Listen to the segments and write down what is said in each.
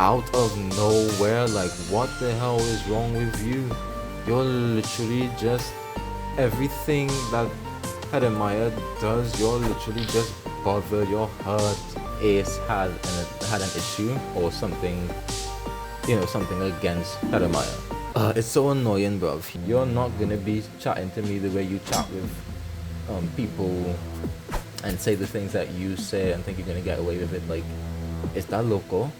out of nowhere. Like, what the hell is wrong with you? You're literally just everything that Admire does. You're literally just bothered. You're hurt. Ace had an issue or something, something against Admire. It's so annoying, bruv. You're not gonna be chatting to me the way you chat with people and say the things that you say and think you're gonna get away with it. Like, is that local?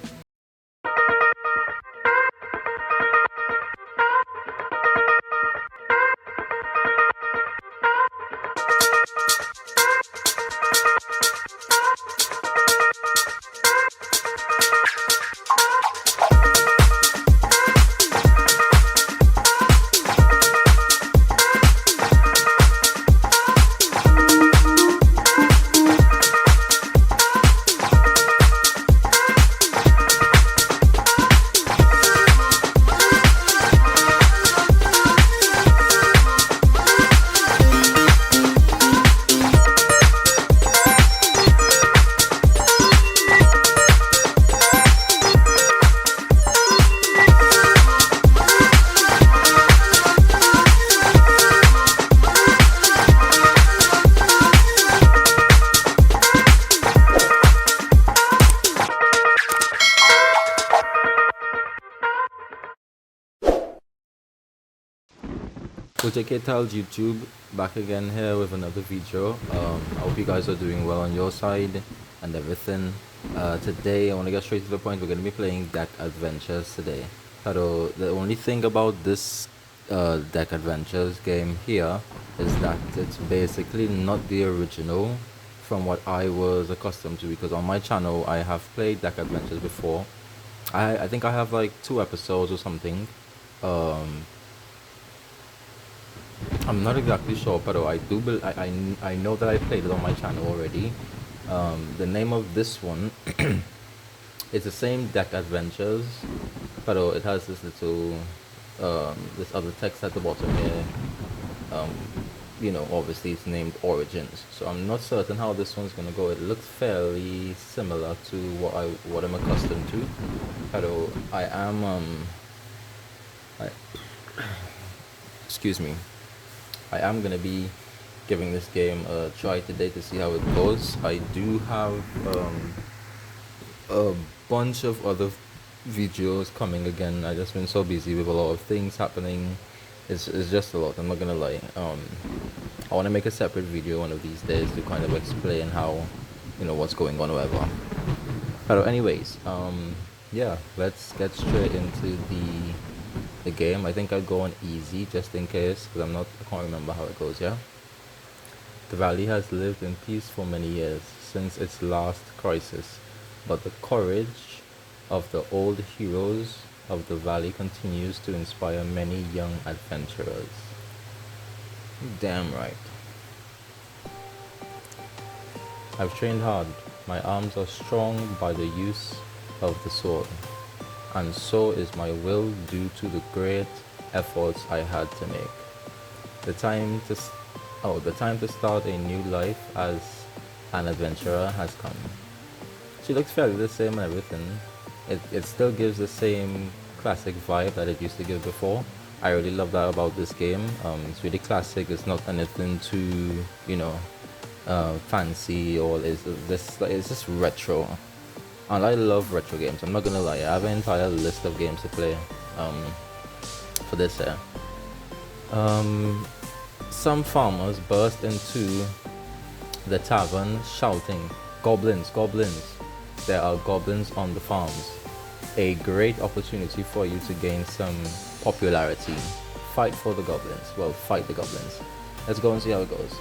JK tells YouTube, back again here with another video. I hope you guys are doing well on your side and everything. Today I want to get straight to the point. We're going to be playing Deck Adventures today. So the only thing about this Deck Adventures game here is that it's basically not the original from what I was accustomed to, because on my channel I have played Deck Adventures before. I think I have like 2 episodes or something. I'm not exactly sure, but I know that I played it on my channel already. The name of this one is the same Deck Adventures, but it has this little this other text at the bottom here. Obviously it's named Origins, so I'm not certain how this one's gonna go. It looks fairly similar to what I'm accustomed to, but I am excuse me. I am going to be giving this game a try today to see how it goes. I do have a bunch of other videos coming again. I've just been so busy with a lot of things happening. It's just a lot, I'm not going to lie. I want to make a separate video one of these days to kind of explain how, what's going on or whatever. But anyways, yeah, let's get straight into the game. I think I'll go on easy just in case, because I can't remember how it goes. Yeah, the valley has lived in peace for many years since its last crisis, but the courage of the old heroes of the valley continues to inspire many young adventurers. Damn right. I've trained hard. My arms are strong by the use of the sword, and so is my will due to the great efforts I had to make. The time to start a new life as an adventurer has come. She looks fairly the same and everything. It still gives the same classic vibe that it used to give before. I really love that about this game. It's really classic. It's not anything too, fancy, or it's just retro. And I love retro games, I'm not gonna lie. I have an entire list of games to play for this here. Some farmers burst into the tavern shouting, "Goblins, goblins! There are goblins on the farms." A great opportunity for you to gain some popularity. Fight for the goblins. Well, fight the goblins. Let's go and see how it goes.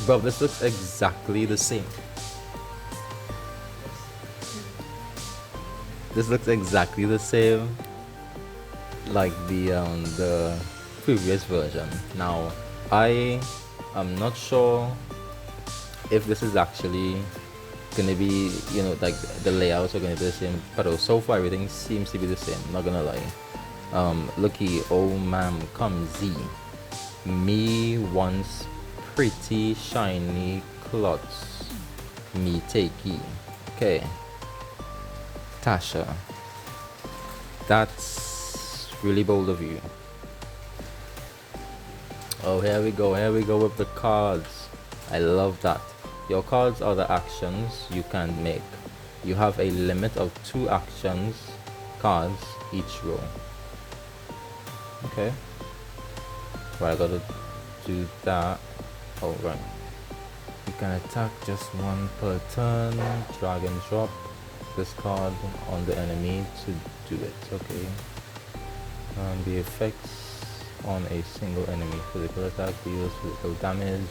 Bro, this looks exactly the same. This looks exactly the same like the previous version. Now, I am not sure if this is actually gonna be, like the layouts are gonna be the same, but so far everything seems to be the same, not gonna lie. Looky, oh ma'am, come Z. Me wants pretty shiny clothes. Me takey. Okay. Tasha. That's really bold of you. Oh, here we go with the cards. I love that. Your cards are the actions you can make. You have a limit of 2 actions cards each row. Okay. Right, I gotta do that. Oh, right. You can attack just 1 per turn. Drag and drop this card on the enemy to do it. Okay. The effects on a single enemy. Physical attack deals physical damage.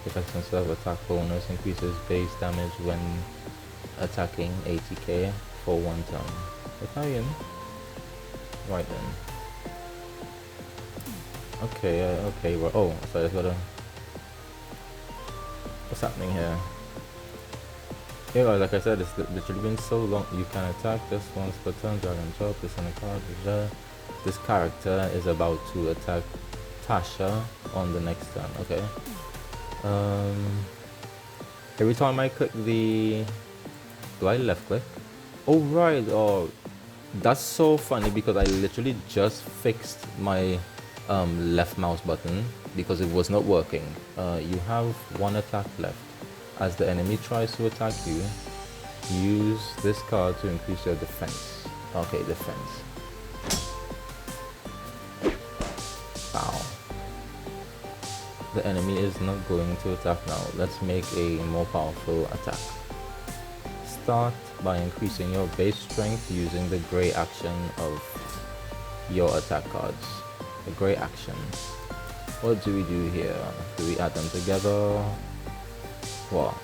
Effects on self-attack bonus increases base damage when attacking ATK for 1 turn. Italian. Right then. Okay, well, oh, so I just gotta... What's happening here? Yeah, guys, like I said, it's literally been so long. You can attack just once per turn, drag and drop this on the card. This character is about to attack Tasha on the next turn, okay? Every time I click the... Do I left click? Oh, right, oh, that's so funny because I literally just fixed my left mouse button because it was not working. You have 1 attack left. As the enemy tries to attack you, use this card to increase your defense. Okay, defense. Wow. The enemy is not going to attack now. Let's make a more powerful attack. Start by increasing your base strength using the gray action of your attack cards. The gray action. What do we do here? Do we add them together? What?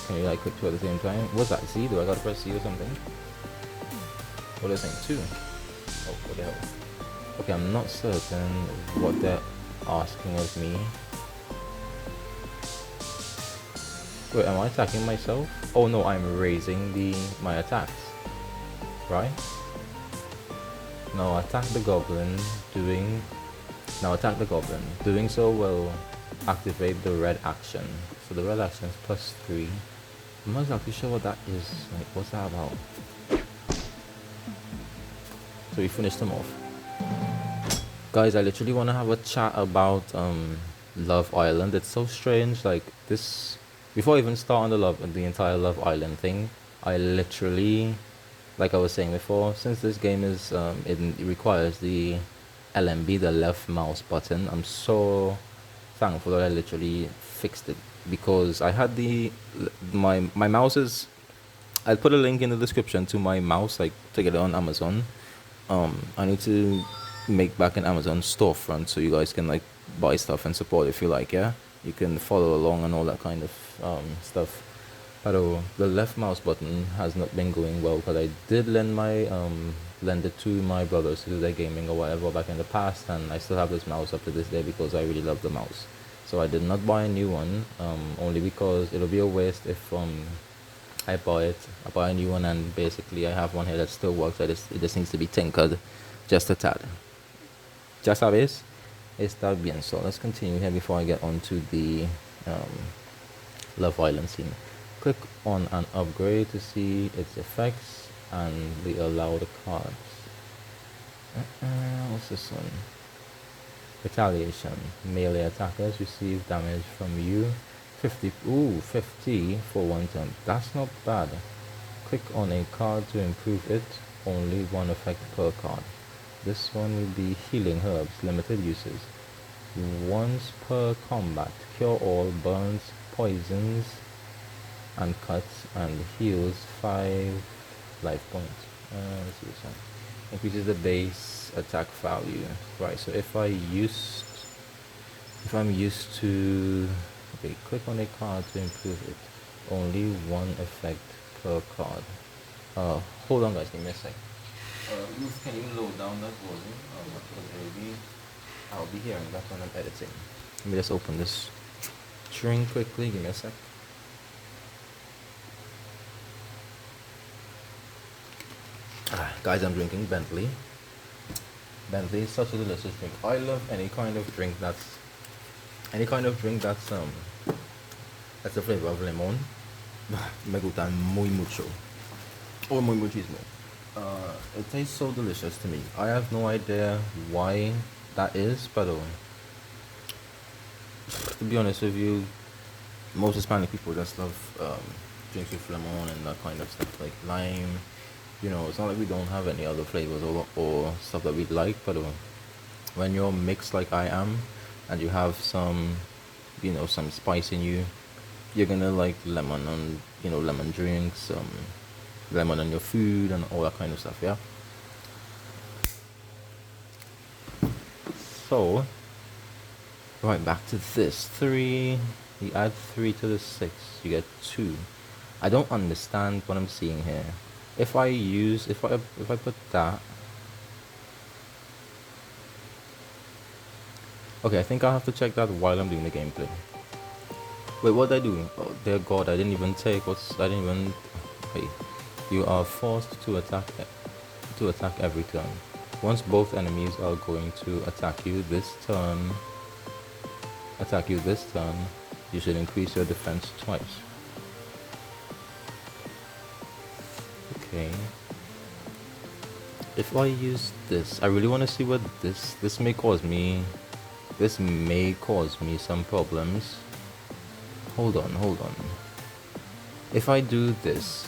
Can you like click 2 at the same time? What's that? C? Do I gotta press C or something? What is it? 2? Oh, what the hell? Okay, I'm not certain what they're asking of me. Wait, am I attacking myself? Oh no, I'm raising my attacks. Right? Now attack the goblin, Doing so will activate the red action. So the red action is +3. I'm not exactly sure what that is. Like, what's that about? So we finished them off. Guys, I literally want to have a chat about Love Island. It's so strange. Like this, before I even start on the entire Love Island thing, I literally, like I was saying before, since this game is it requires the LMB, the left mouse button, I'm so thankful that I literally fixed it, because I had my mouse is, I'll put a link in the description to my mouse, like to get it on Amazon. I need to make back an Amazon storefront so you guys can like buy stuff and support if you like. Yeah, you can follow along and all that kind of stuff. But the left mouse button has not been going well, because I did lend it to my brothers to do their gaming or whatever back in the past, and I still have this mouse up to this day because I really love the mouse. So I did not buy a new one, only because it'll be a waste if I buy a new one and basically I have one here that still works. It just needs to be tinkered just a tad. Ya sabes, está bien. So let's continue here before I get on to the Love Island scene. Click on an upgrade to see its effects and the allowed cards. What's this one? Retaliation. Melee attackers receive damage from you. 50 for 1 turn. That's not bad. Click on a card to improve it. Only 1 effect per card. This one will be healing herbs. Limited uses. Once per combat. Cure all, burns, poisons, and cuts, and heals 5 life points. Let's see this one. Increases the base attack value. Right, so if I'm used to, okay, click on a card to improve it. Only 1 effect per card. Hold on guys, give me a sec. Ruth, can you load down that volume? Because I'll be hearing that when I'm editing. Let me just open this drink quickly, give me a sec. Guys, I'm drinking Bentley. Bentley is such a delicious drink. I love any kind of drink that's the flavor of lemon. Me gustan muy mucho. Or muy muchísimo. It tastes so delicious to me. I have no idea why that is, but to be honest with you, most Hispanic people just love drinks with lemon and that kind of stuff, like lime. You know, it's not like we don't have any other flavors or stuff that we like, but when you're mixed like I am, and you have some, you know, some spice in you, you're gonna like lemon on, you know, lemon drinks, lemon on your food and all that kind of stuff, yeah? So, right, back to this. 3, you add 3 to the 6, you get 2. I don't understand what I'm seeing here. If I put that... Okay, I think I'll have to check that while I'm doing the gameplay. Wait, what did I do? Oh, dear God, I didn't even take I didn't even... Okay. You are forced to attack every turn. Once both enemies are going to attack you this turn, you should increase your defense twice. Okay. If I use this, I really want to see what this may cause me. This may cause me some problems. Hold on. If I do this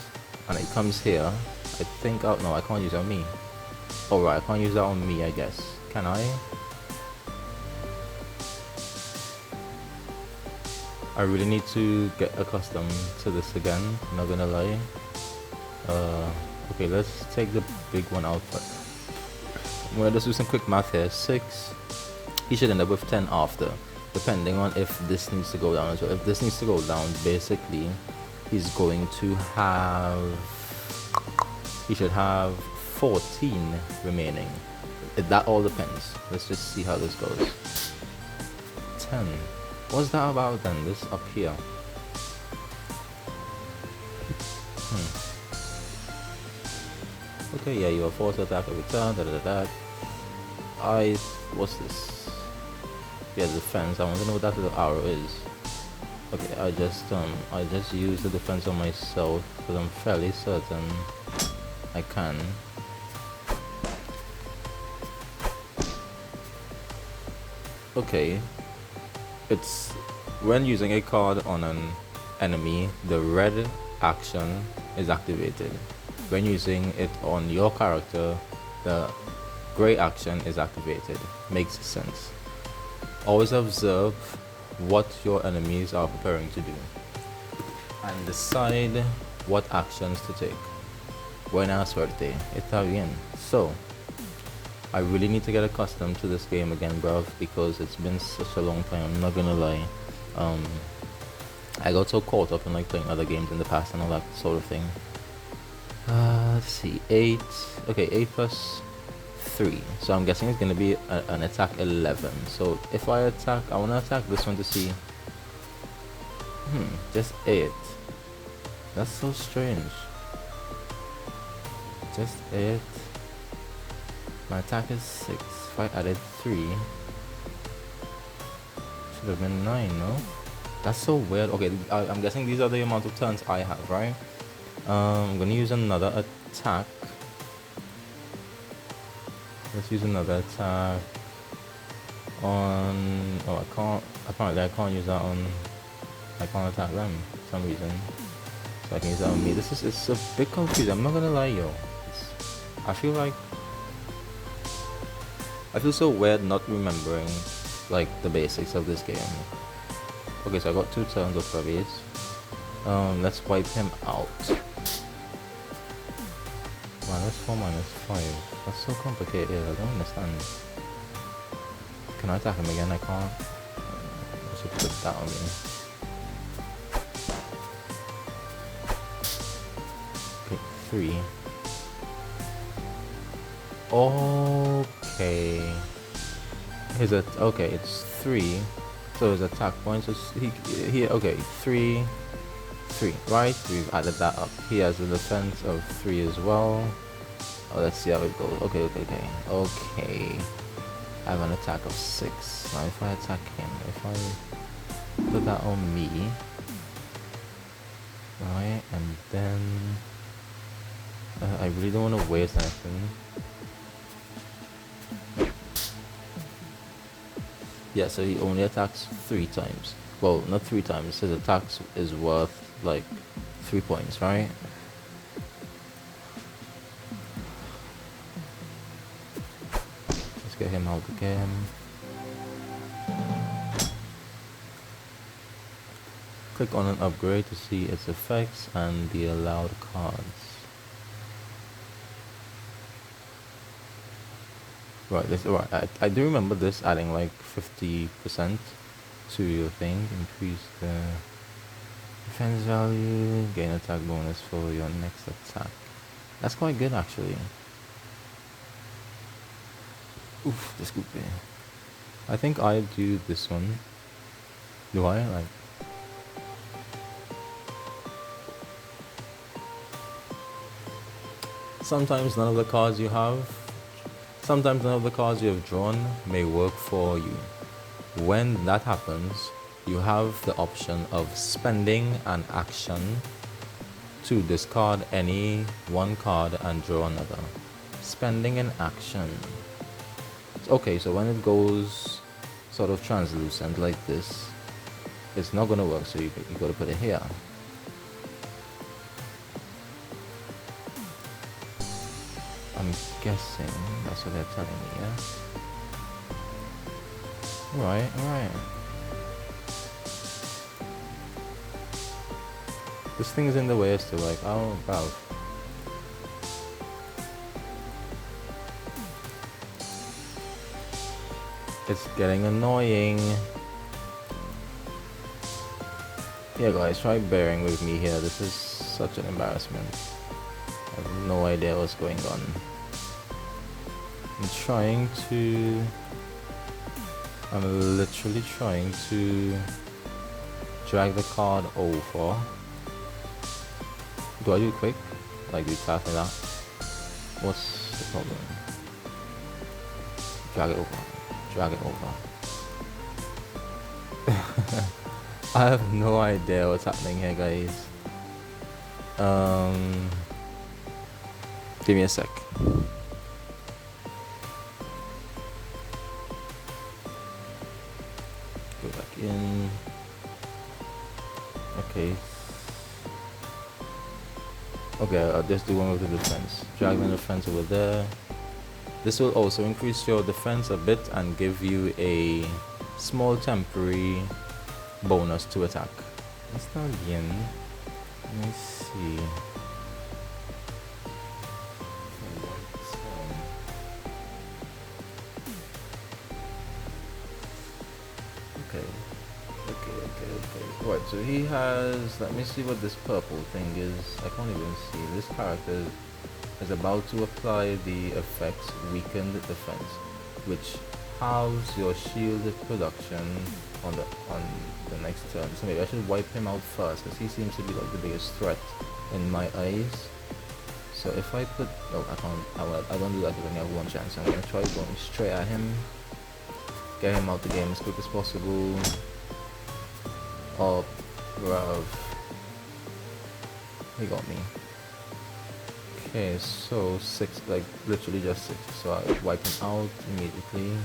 and it comes here, I think no, I can't use it on me. Alright, I can't use that on me, I guess. Can I? I really need to get accustomed to this again, not gonna lie. Okay, let's take the big one out first. I'm gonna just do some quick math here. 6, he should end up with 10 after, depending on if this needs to go down as well. If this needs to go down, basically, he's going to have... He should have 14 remaining. That all depends. Let's just see how this goes. 10. What's that about then? This up here. Okay, yeah, you are forced to attack every turn. What's this? Yeah, defense. I want to know what that little arrow is. Okay, I just use the defense on myself because I'm fairly certain I can. Okay, it's when using a card on an enemy, the red action is activated. When using it on your character, the gray action is activated. Makes sense. Always observe what your enemies are preparing to do and decide what actions to take. Buena suerte. Está bien. So, I really need to get accustomed to this game again, bruv, because it's been such a long time, I'm not gonna lie. I got so caught up in like playing other games in the past and all that sort of thing. Let's see, 8, okay, 8 plus 3, so I'm guessing it's gonna be an attack 11. So if I attack, I wanna attack this one to see, just 8, that's so strange, just 8. My attack is 6. If I added 3, should have been 9, no? That's so weird. Okay, I'm guessing these are the amount of turns I have, right? I'm gonna use another attack. Let's use another attack on... Oh, I can't... Apparently I can't use that on... I can't attack them for some reason. So I can use that on me. It's a bit confusing, I'm not gonna lie, yo. I feel so weird not remembering like the basics of this game. Okay, so I got 2 turns of Travis. Let's wipe him out. -4, -5. That's so complicated, I don't understand. Can I attack him again? I can't. I should put that on me. Okay, 3. Okay. Okay, it's 3. So his attack points is he okay, 3, right? We've added that up. He has a defense of 3 as well. Oh, let's see how it goes. Okay. I have an attack of 6. Now if I attack him, if I put that on me, Right, and then I really don't want to waste anything. Yeah, so he only attacks 3 times. Well, not 3 times. His attacks is worth like 3 points, right? Let's get him out again. Click on an upgrade to see its effects and the allowed cards. Right, I do remember this adding like 50% to your thing. Increase the defense value, gain attack bonus for your next attack. That's quite good actually. Oof, this could be. I think I do this one. Do I? Like, sometimes none of the cards you have may work for you. When that happens, you have the option of spending an action to discard any one card and draw another. Spending an action. Okay, so when it goes sort of translucent like this, it's not gonna work, so you gotta put it here. I'm guessing that's what they're telling me, yeah? Alright. This thing is in the way as to like, oh, wow. It's getting annoying. Yeah guys, try bearing with me here. This is such an embarrassment. I have no idea what's going on. I'm literally trying to drag the card over. Do I do it quick? Like do task like that? What's the problem? Drag it over. I have no idea what's happening here, guys. Give me a sec. Go back in. Okay, I'll just do one with the defense. Drag the defense over there. This will also increase your defense a bit and give you a small temporary bonus to attack. It's not yin. Let me see. Okay. Right, so he has, let me see what this purple thing is. I can't even see. This character is about to apply the effects weakened defense, which halves your shield production on the next turn. So maybe I should wipe him out first, because he seems to be like the biggest threat in my eyes. So if I put, no, I can't. I don't do that because I only have one chance. I'm gonna try going straight at him, get him out the game as quick as possible. Oh, bruv, he got me. Okay, so 6, like literally just 6. So I wipe him out immediately.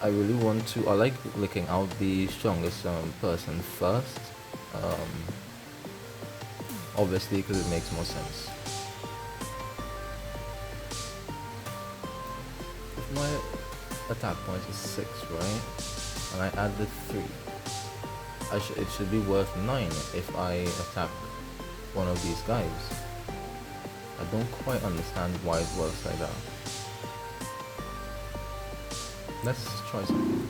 I really want to. I like licking out the strongest person first. Obviously, because it makes more sense. If my attack point is 6, right, and I add the 3, it should be worth 9 if I attack one of these guys. I don't quite understand why it works like that. Let's try something.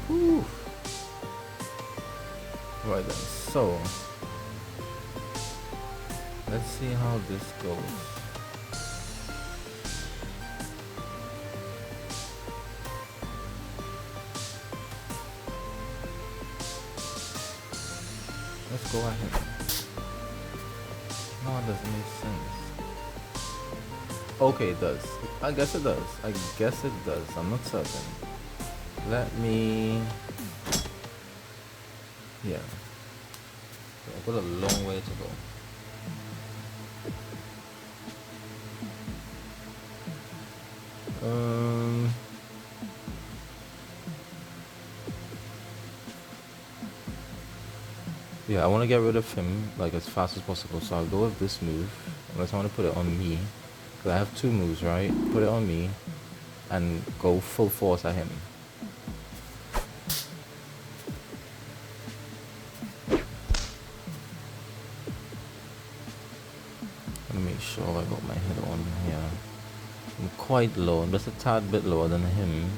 Whew. Right then, so let's see how this goes. Let's go at him. No, it doesn't make sense. Okay, it does. I guess it does. I'm not certain. Let me Yeah. I've got a long way to go. Yeah, I want to get rid of him like as fast as possible, so I'll go with this move unless I want to put it on me, because I have two moves, right? Put it on me and go full force at him. Let me make sure I got my head on here. I'm quite low, I'm just a tad bit lower than him,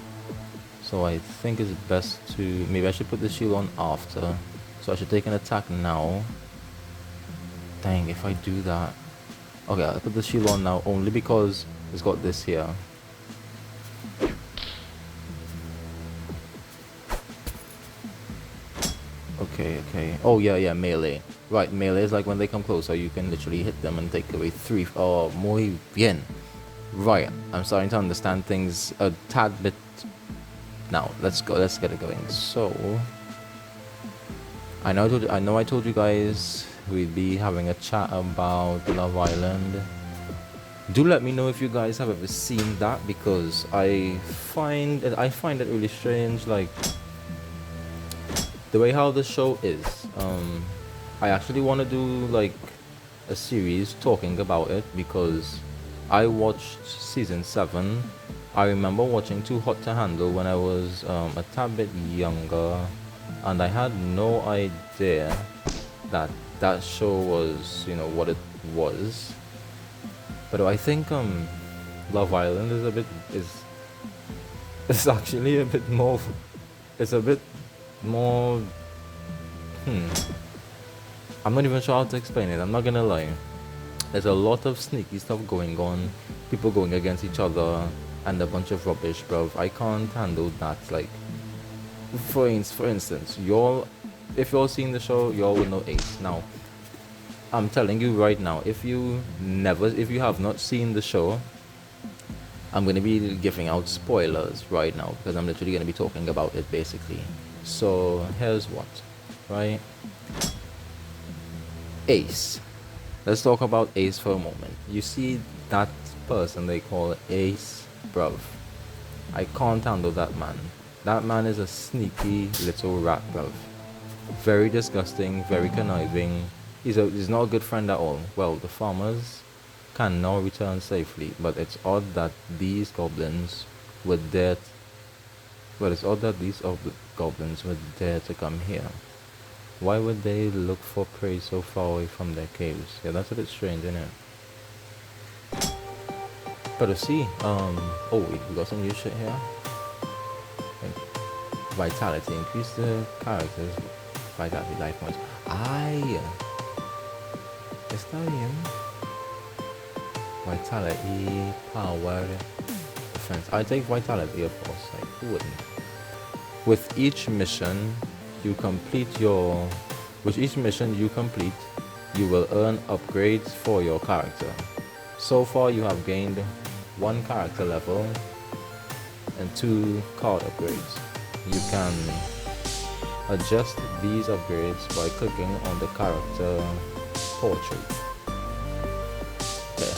so I think it's best to, maybe I should put the shield on after, so I should take an attack now. Dang, if I do that, okay, I'll put the shield on now only because it's got this here. Okay. Oh yeah, melee. Right, melee is like when they come closer, you can literally hit them and take away 3. Oh, muy bien. Right, I'm starting to understand things a tad bit now. Let's go. Let's get it going. So, I know I told you guys we'd be having a chat about Love Island. Do let me know if you guys have ever seen that, because I find it really strange, like the way how the show is. I actually want to do like a series talking about it, because I watched season 7. I remember watching Too Hot to Handle when I was a tad bit younger, and I had no idea that that show was, you know, what it was. But I think Love Island is actually a bit more. It's a bit more. I'm not even sure how to explain it. I'm not gonna lie. There's a lot of sneaky stuff going on, people going against each other, and a bunch of rubbish, bruv. I can't handle that. Like, for instance, if you're seeing the show, y'all will know Ace. Now, I'm telling you right now, if you have not seen the show, I'm going to be giving out spoilers right now, because I'm literally going to be talking about it basically. So here's what, right? Ace. Let's talk about Ace for a moment. You see that person they call Ace, bruv. I can't handle that man. That man is a sneaky little rat, bruv. Very disgusting, very conniving. He's not a good friend at all. Well, the farmers can now return safely, but it's odd that these goblins would dare. Goblins would dare to come here. Why would they look for prey so far away from their caves? Yeah, that's a bit strange, isn't it? But to see, oh wait, we got some new shit here. Vitality, increase the character's vitality life points. Is that him? Vitality, power, defense. I take vitality, of course. Like, who wouldn't? With each mission you complete, you will earn upgrades for your character. So far, you have gained 1 character level and 2 card upgrades. You can adjust these upgrades by clicking on the character portrait. Okay.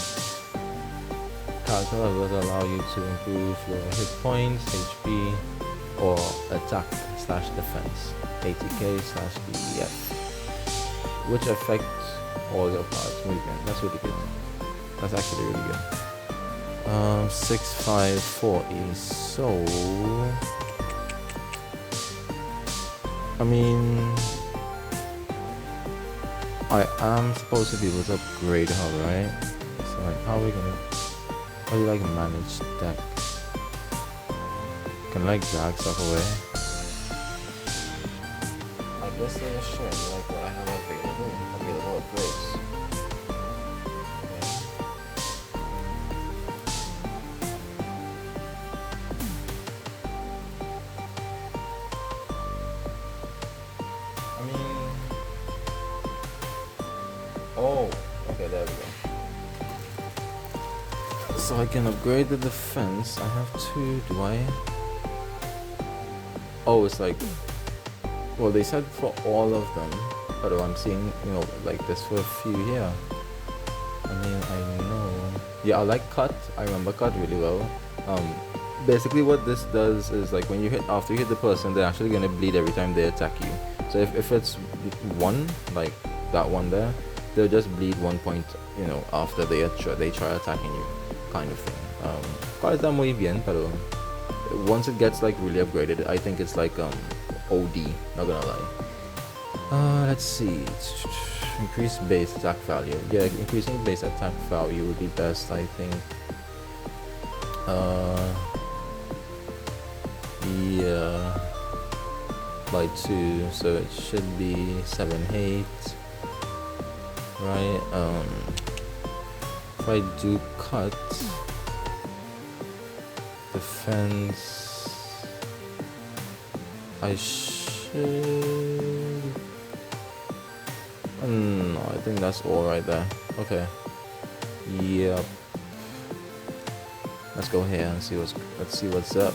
Character levels allow you to improve your hit points, HP, or attack/defense, ATK/DEF, which affects all your parts movement. That's really good. That's actually really good. 6540. So, I mean, I am supposed to be able to upgrade her, right? So, like, how do you like manage deck? Can like drag stuff away? I guess they're just showing me like what I have available upgrades. I mean, oh, okay, there we go. So I can upgrade the defense. I have 2, do I? Oh, it's like well, they said for all of them, but I'm seeing, you know, like this for a few here. I mean, I know. Yeah, I like cut. I remember cut really well. Basically what this does is, like, when you hit, after you hit the person, they're actually gonna bleed every time they attack you. So if it's one, like that one there, they'll just bleed 1 point, you know, after they try attacking you, kind of thing. Está muy bien, pero once it gets like really upgraded, I think it's like OD, not gonna lie. Let's see. Increase base attack value. Yeah, increasing base attack value would be best, I think. Yeah, by 2, so it should be 7 hate, right? If I do cut defense, I should. No, I think that's all right there. Okay. Yep. Let's go here and let's see what's up.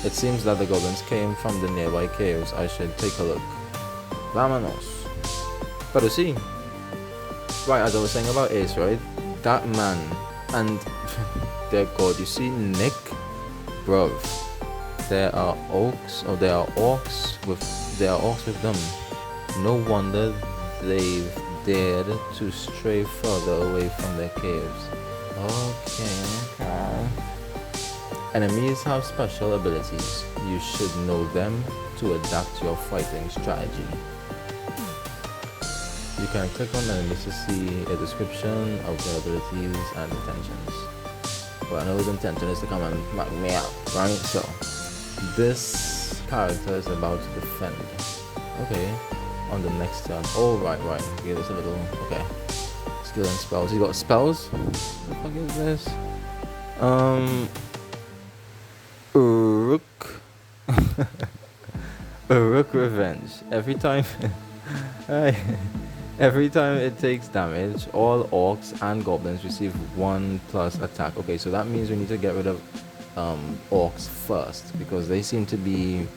It seems that the goblins came from the nearby caves. I should take a look. Vámonos. Pero sí. Right, as I was saying about Ace, right? That man and dear God, you see Nick, bruv. There are orcs with them. No wonder they've dared to stray further away from their caves. Okay. Enemies have special abilities. You should know them to adapt your fighting strategy. You can click on enemies to see a description of their abilities and intentions. Well, I know his intention is to come and knock me out, right? So, this character is about to defend. Okay, on the next turn. Oh, right. Give us a little. Okay. Skill and spells. He got spells? What the fuck is this? Rook. Rook Revenge. Every time it takes damage, all orcs and goblins receive 1+ attack. Okay, so that means we need to get rid of orcs first, because they seem to be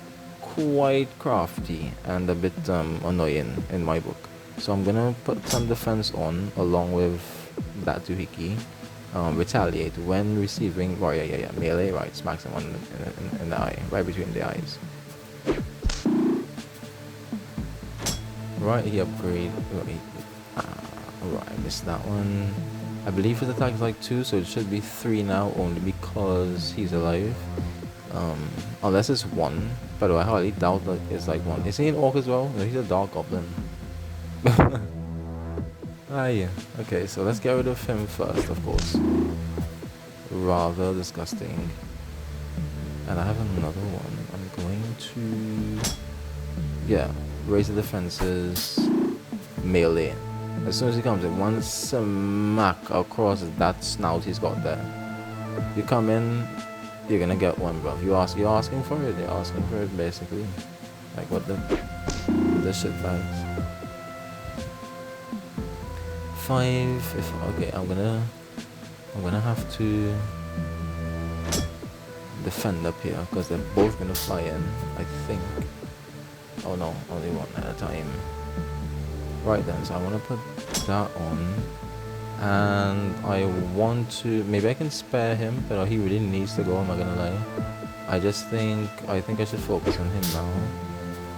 quite crafty and a bit annoying in my book. So I'm gonna put some defense on along with that doohickey. Retaliate when receiving. Oh yeah. Melee, right? Smacks him in the eye, right between the eyes. Right, he upgrade. Right, I missed that one. I believe his attack is like 2, so it should be 3 now, only because he's alive. Unless it's 1, but I hardly doubt that it's like 1. Is he an orc as well? No, he's a dark goblin. Yeah. Okay, so let's get rid of him first, of course. Rather disgusting. And I have another one. I'm going to... yeah, raise the defenses. Melee. As soon as he comes in, one smack across that snout he's got there. You come in, you're gonna get one, bro. You're asking for it. You're asking for it, basically. Like what the shit bags. 5. Okay, I'm gonna have to defend up here because they're both gonna fly in, I think. Oh no, only one at a time. Right then, so I want to put that on, and I want to, maybe I can spare him, but he really needs to go, I'm not gonna lie. I think I should focus on him now,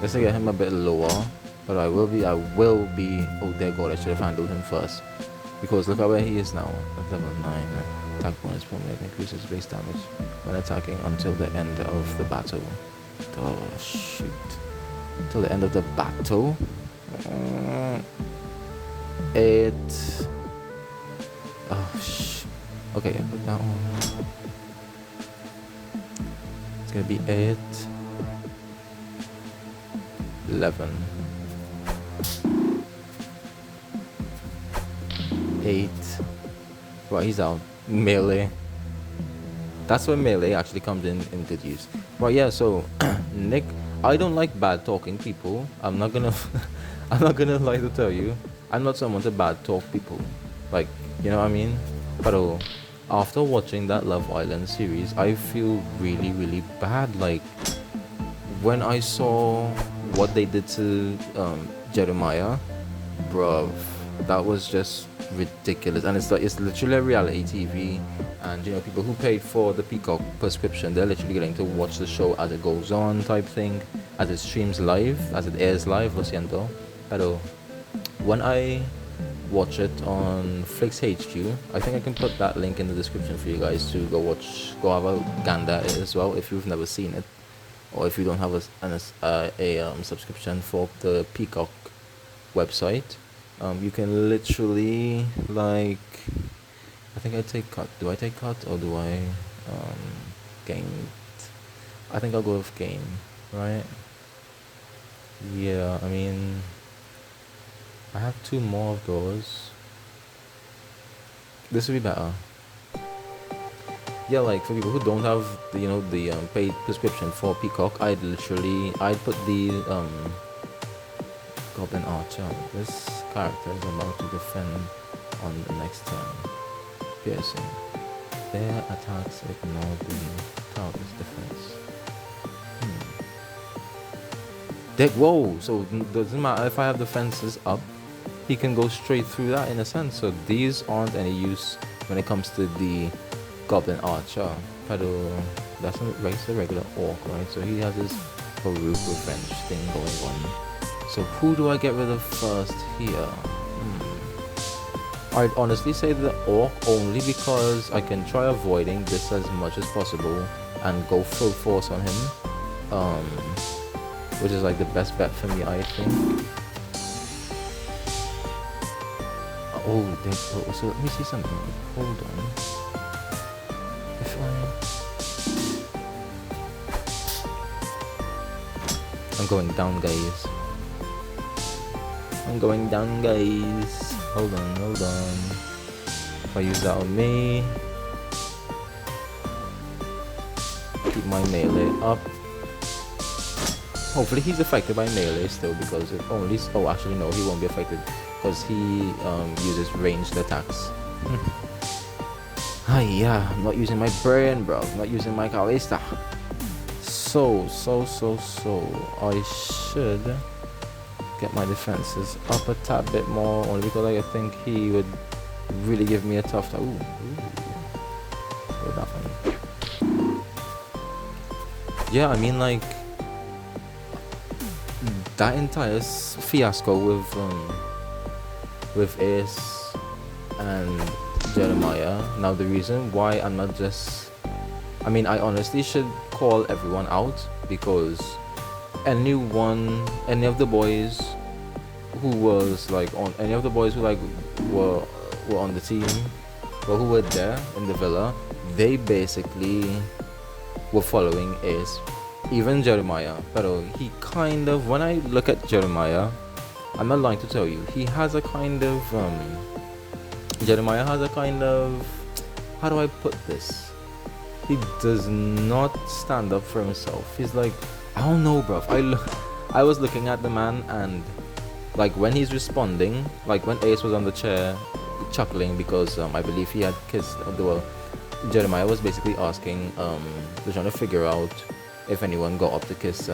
just to get him a bit lower. But I will be, oh dear God, I should have handled him first, because look at where he is now, at level 9. Attack bonus permanently increases base damage when attacking until the end of the battle. Oh shoot, till the end of the battle. 8. Oh shit. Okay, I put that on. It's gonna be 8, 11, 8. Right, he's out. Melee. That's where melee actually comes in good use. Right, yeah. So Nick, I don't like bad talking people. I'm not gonna lie to tell you. I'm not someone to bad talk people. Like, you know what I mean? But after watching that Love Island series, I feel really, really bad. Like, when I saw what they did to Jeremiah, bruv, that was just ridiculous. And it's literally a reality TV, and you know, people who paid for the Peacock prescription, they're literally getting to watch the show as it goes on, type thing, as it streams live, as it airs live. Lo siento, pero when I watch it on Flix HQ, I think I can put that link in the description for you guys to go have a gander at it as well if you've never seen it, or if you don't have a subscription for the Peacock website. You can literally, like, I think I take cut. Do I take cut or do I gain? I think I'll go with gain, right? Yeah, I mean, I have 2 more of those. This would be better. Yeah, like for people who don't have the paid prescription for Peacock, I'd put the Goblin Archer. This character is about to defend on the next turn. Piercing. Their attacks ignore the target's defense. Whoa! So it doesn't matter if I have defenses up, he can go straight through that in a sense. So these aren't any use when it comes to the Goblin Archer. Pero that's a regular orc, right? So he has his Baruch revenge thing going on. So who do I get rid of first here? I'd honestly say the orc, only because I can try avoiding this as much as possible and go full force on him, which is like the best bet for me, I think. So let me see something. Hold on. If I'm going down, guys. I'm going down, guys. Hold on. If I use that on me, keep my melee up. Hopefully he's affected by melee still, because it only... Oh, actually no, he won't be affected because he uses ranged attacks. Yeah, I'm not using my brain, bro. I'm not using my cabeza. So I should get my defenses up a tad bit more, only because I think he would really give me a tough time. That one. Yeah, I mean, like, that entire fiasco with Ace and Jeremiah. Now the reason why I'm not just... I mean, I honestly should call everyone out, because any of the boys who was like on any of the boys who like were on the team, or who were there in the villa, they basically were following Ace. Even Jeremiah, but he kind of, when I look at Jeremiah, I'm not lying to tell you, he has a kind of Jeremiah has a kind of, how do I put this? He does not stand up for himself. He's like, I don't know, bruv. I was looking at the man, and like when he's responding, like when Ace was on the chair chuckling because I believe he had kissed Jeremiah was basically asking, they're trying to figure out if anyone got up to kiss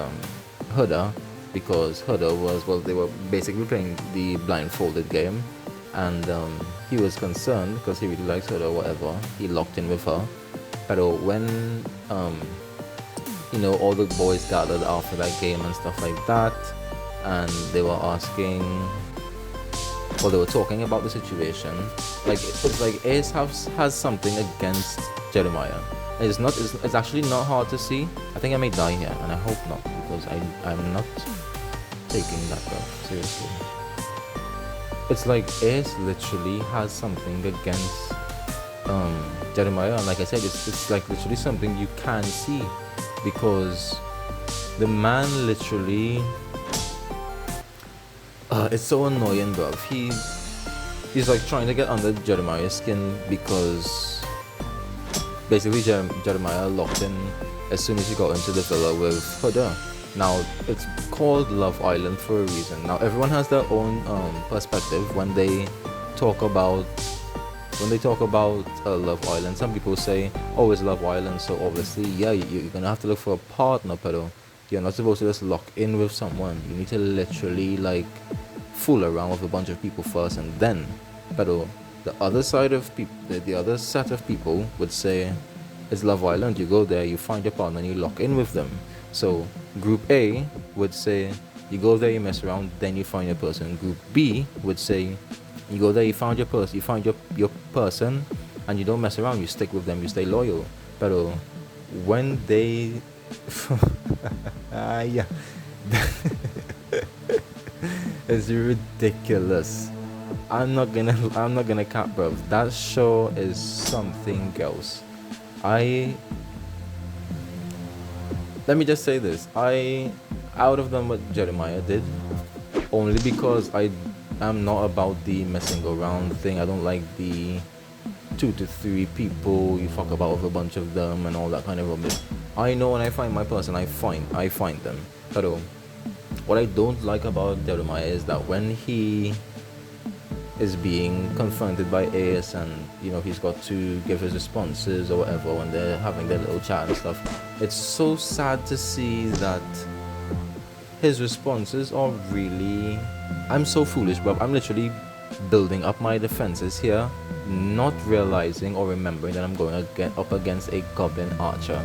Huda, because Huda was, well, they were basically playing the blindfolded game, and he was concerned because he really likes Huda or whatever. He locked in with her. But when all the boys gathered after that game and stuff like that, and they were asking, well, they were talking about the situation, like it's like Ace has something against Jeremiah. It's actually not hard to see. I think I may die here, and I hope not, because I'm not taking that stuff seriously. It's like Ace literally has something against Jeremiah, and like I said, it's like literally something you can see, because the man literally it's so annoying, bro. He's like trying to get under Jeremiah's skin, because basically Jeremiah locked in as soon as he got into the villa with Huda. Now it's called Love Island for a reason. Now everyone has their own perspective when they talk about Love Island. Some people say, oh, it's Love Island, so obviously, yeah, you're gonna have to look for a partner, but You're not supposed to just lock in with someone. You need to literally like fool around with a bunch of people first, and then. But the other side of people, the other set of people would say, it's Love Island. You go there, you find your partner, and you lock in with them. So Group A would say, you go there, you mess around, then you find your person. Group B would say, you go there, you find your person, your person, and you don't mess around. You stick with them, you stay loyal. But when they, yeah, it's ridiculous. I'm not gonna cap, bro. That show is something else. Let me just say this. Out of them what Jeremiah did, only because I'm not about the messing around thing. I don't like the 2 to 3 people you fuck about with a bunch of them and all that kind of rubbish. I know when I find my person, I find them. But what I don't like about Jeremiah is that when he is being confronted by AS and he's got to give his responses or whatever when they're having their little chat and stuff, it's so sad to see that his responses are really, I'm so foolish, bro. I'm literally building up my defenses here, not realizing or remembering that I'm going up against a goblin archer.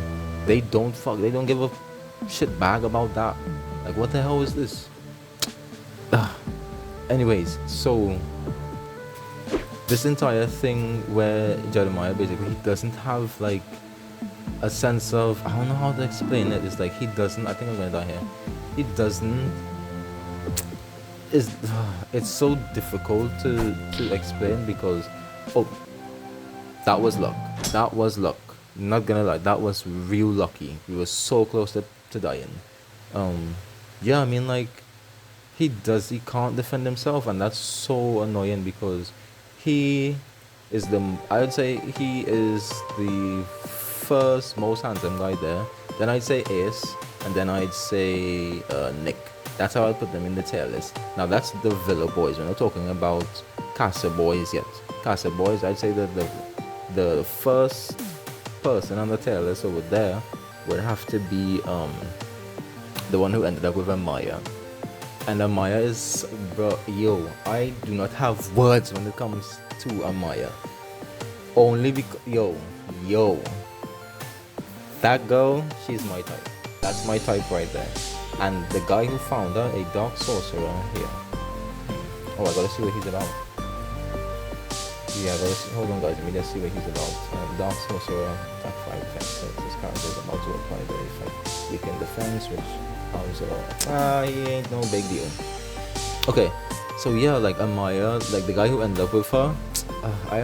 They don't give a shit bag about that. Like, what the hell is this? Anyways, so this entire thing where Jeremiah basically, he doesn't have like a sense of, I don't know how to explain it. It's like he doesn't, I think I'm gonna die here. He doesn't, it's so difficult to explain because, that was luck. Not gonna lie, that was real lucky. We were so close to dying. Yeah, I mean, like, he can't defend himself, and that's so annoying because I would say he is the first most handsome guy there. Then I'd say Ace, and then I'd say Nick. That's how I'd put them in the tier list. Now that's the Villa boys. We're not talking about Casa boys yet. Casa boys, I'd say that the first person on the tier list over there would have to be the one who ended up with Amaya. And Amaya is, bro, I do not have words when it comes to Amaya. Only because, that girl, she's my type. That's my type right there. And the guy who found her, a dark sorcerer here. Oh, I gotta see what he's about. Yeah, hold on guys, let me just see what he's about. Dark sorcerer, attack 5 defense. This character is about to apply the effect. Weaken defense, which he ain't no big deal. Okay, so yeah, like Amaya, like the guy who ended up with her, I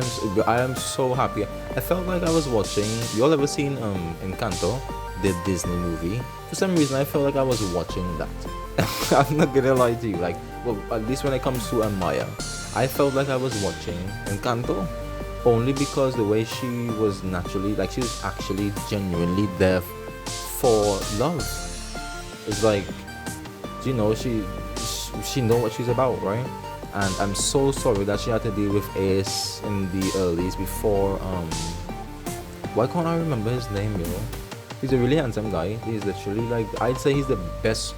am so happy. I felt like I was watching, you all ever seen Encanto, the Disney movie? For some reason I felt like I was watching that. I'm not gonna lie to you, like, well, at least when it comes to Amaya, I felt like I was watching Encanto, only because the way she was naturally, like, she was actually genuinely there for love. It's like, she know what she's about, right? And I'm so sorry that she had to deal with Ace in the earlies before, why can't I remember his name, He's a really handsome guy. He's literally, like, I'd say he's the best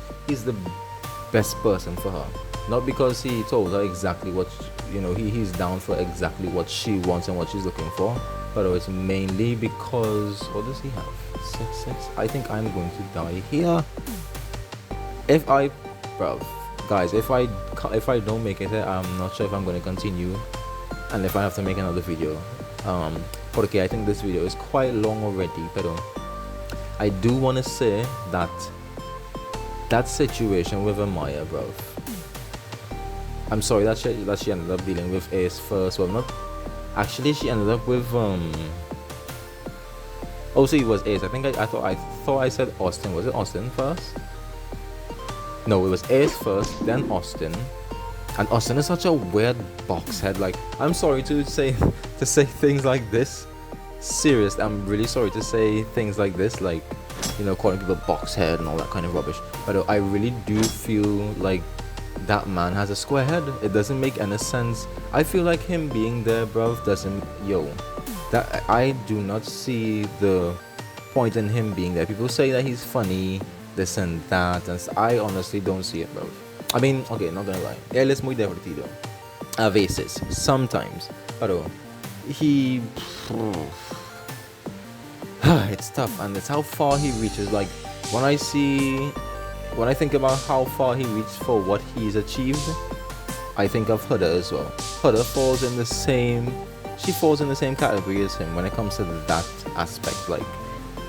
person for her. Not because he told her exactly what, he's down for exactly what she wants and what she's looking for, but it's mainly because, what does he have? 6. I think I'm going to die here. Guys, if I don't make it here, I'm not sure if I'm going to continue, and if I have to make another video. Okay, I think this video is quite long already, but I do want to say that situation with Amaya, bro. I'm sorry that she ended up dealing with Ace first. Well, not actually. She ended up with oh, so it was Ace. I thought I said Austin. Was it Austin first? No, it was Ace first, then Austin. And Austin is such a weird boxhead. Like, I'm sorry to say things like this. Serious, I'm really sorry to say things like this, like, calling people boxhead and all that kind of rubbish. But I really do feel like that man has a square head. It doesn't make any sense. I feel like him being there, bro, doesn't, that I do not see the point in him being there. People say that he's funny this and that, and I honestly don't see it, bro. I mean, okay, not gonna lie, él es muy divertido a veces, sometimes, pero he it's tough, and it's how far he reaches. Like when I think about how far he reached for what he's achieved, I think of Huda as well. Huda falls in the same category as him when it comes to that aspect. Like,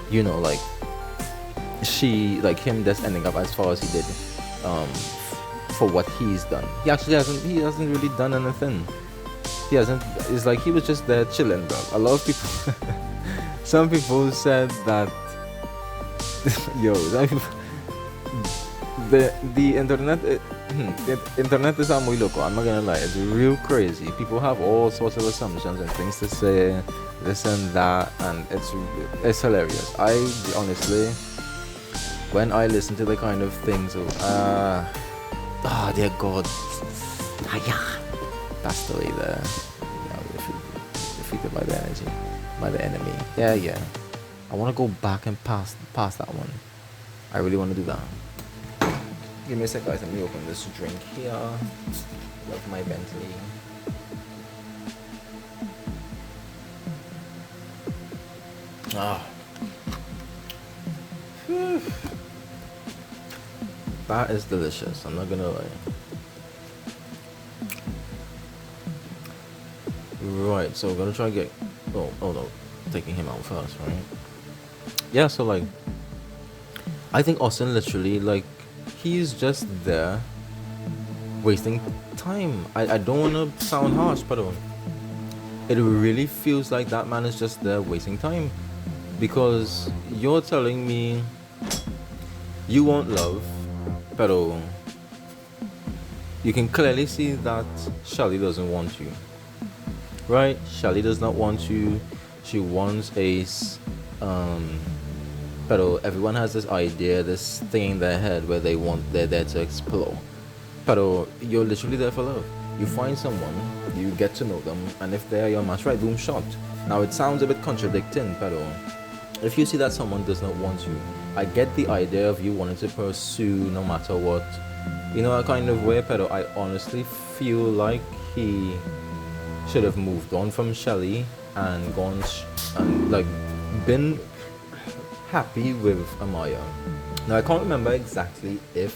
you know, like him just ending up as far as he did, for what he's done. He hasn't really done anything. He hasn't. It's like he was just there chilling, bro. A lot of people, some people said that, yo, the internet, the internet is muy loco. I'm not gonna lie, it's real crazy. People have all sorts of assumptions and things to say, this and that, and it's hilarious. I honestly, when I listen to the kind of things of dear God, that's the way there. Defeated by the energy, by the enemy. Yeah. I want to go back and pass that one. I really want to do that. Give me a sec, guys. Let me open this drink here. Love my Bentley. That is delicious. I'm not gonna lie. Right, so we're gonna try to get. Oh no, taking him out first, right? Yeah, so like, I think Austin literally, like, he's just there wasting time. I don't want to sound harsh, but it really feels like that man is just there wasting time, because you're telling me you want love, but you can clearly see that Shelly doesn't want you, right? Shelly does not want you. She wants Ace. But everyone has this idea, this thing in their head where they're there to explore. But you're literally there for love. You find someone, you get to know them, and if they are your match, right, boom, shot. Now it sounds a bit contradicting, but if you see that someone does not want you, I get the idea of you wanting to pursue no matter what, you know, a kind of way, but I honestly feel like he should have moved on from Shelly and gone and like been happy with Amaya. Now I can't remember exactly if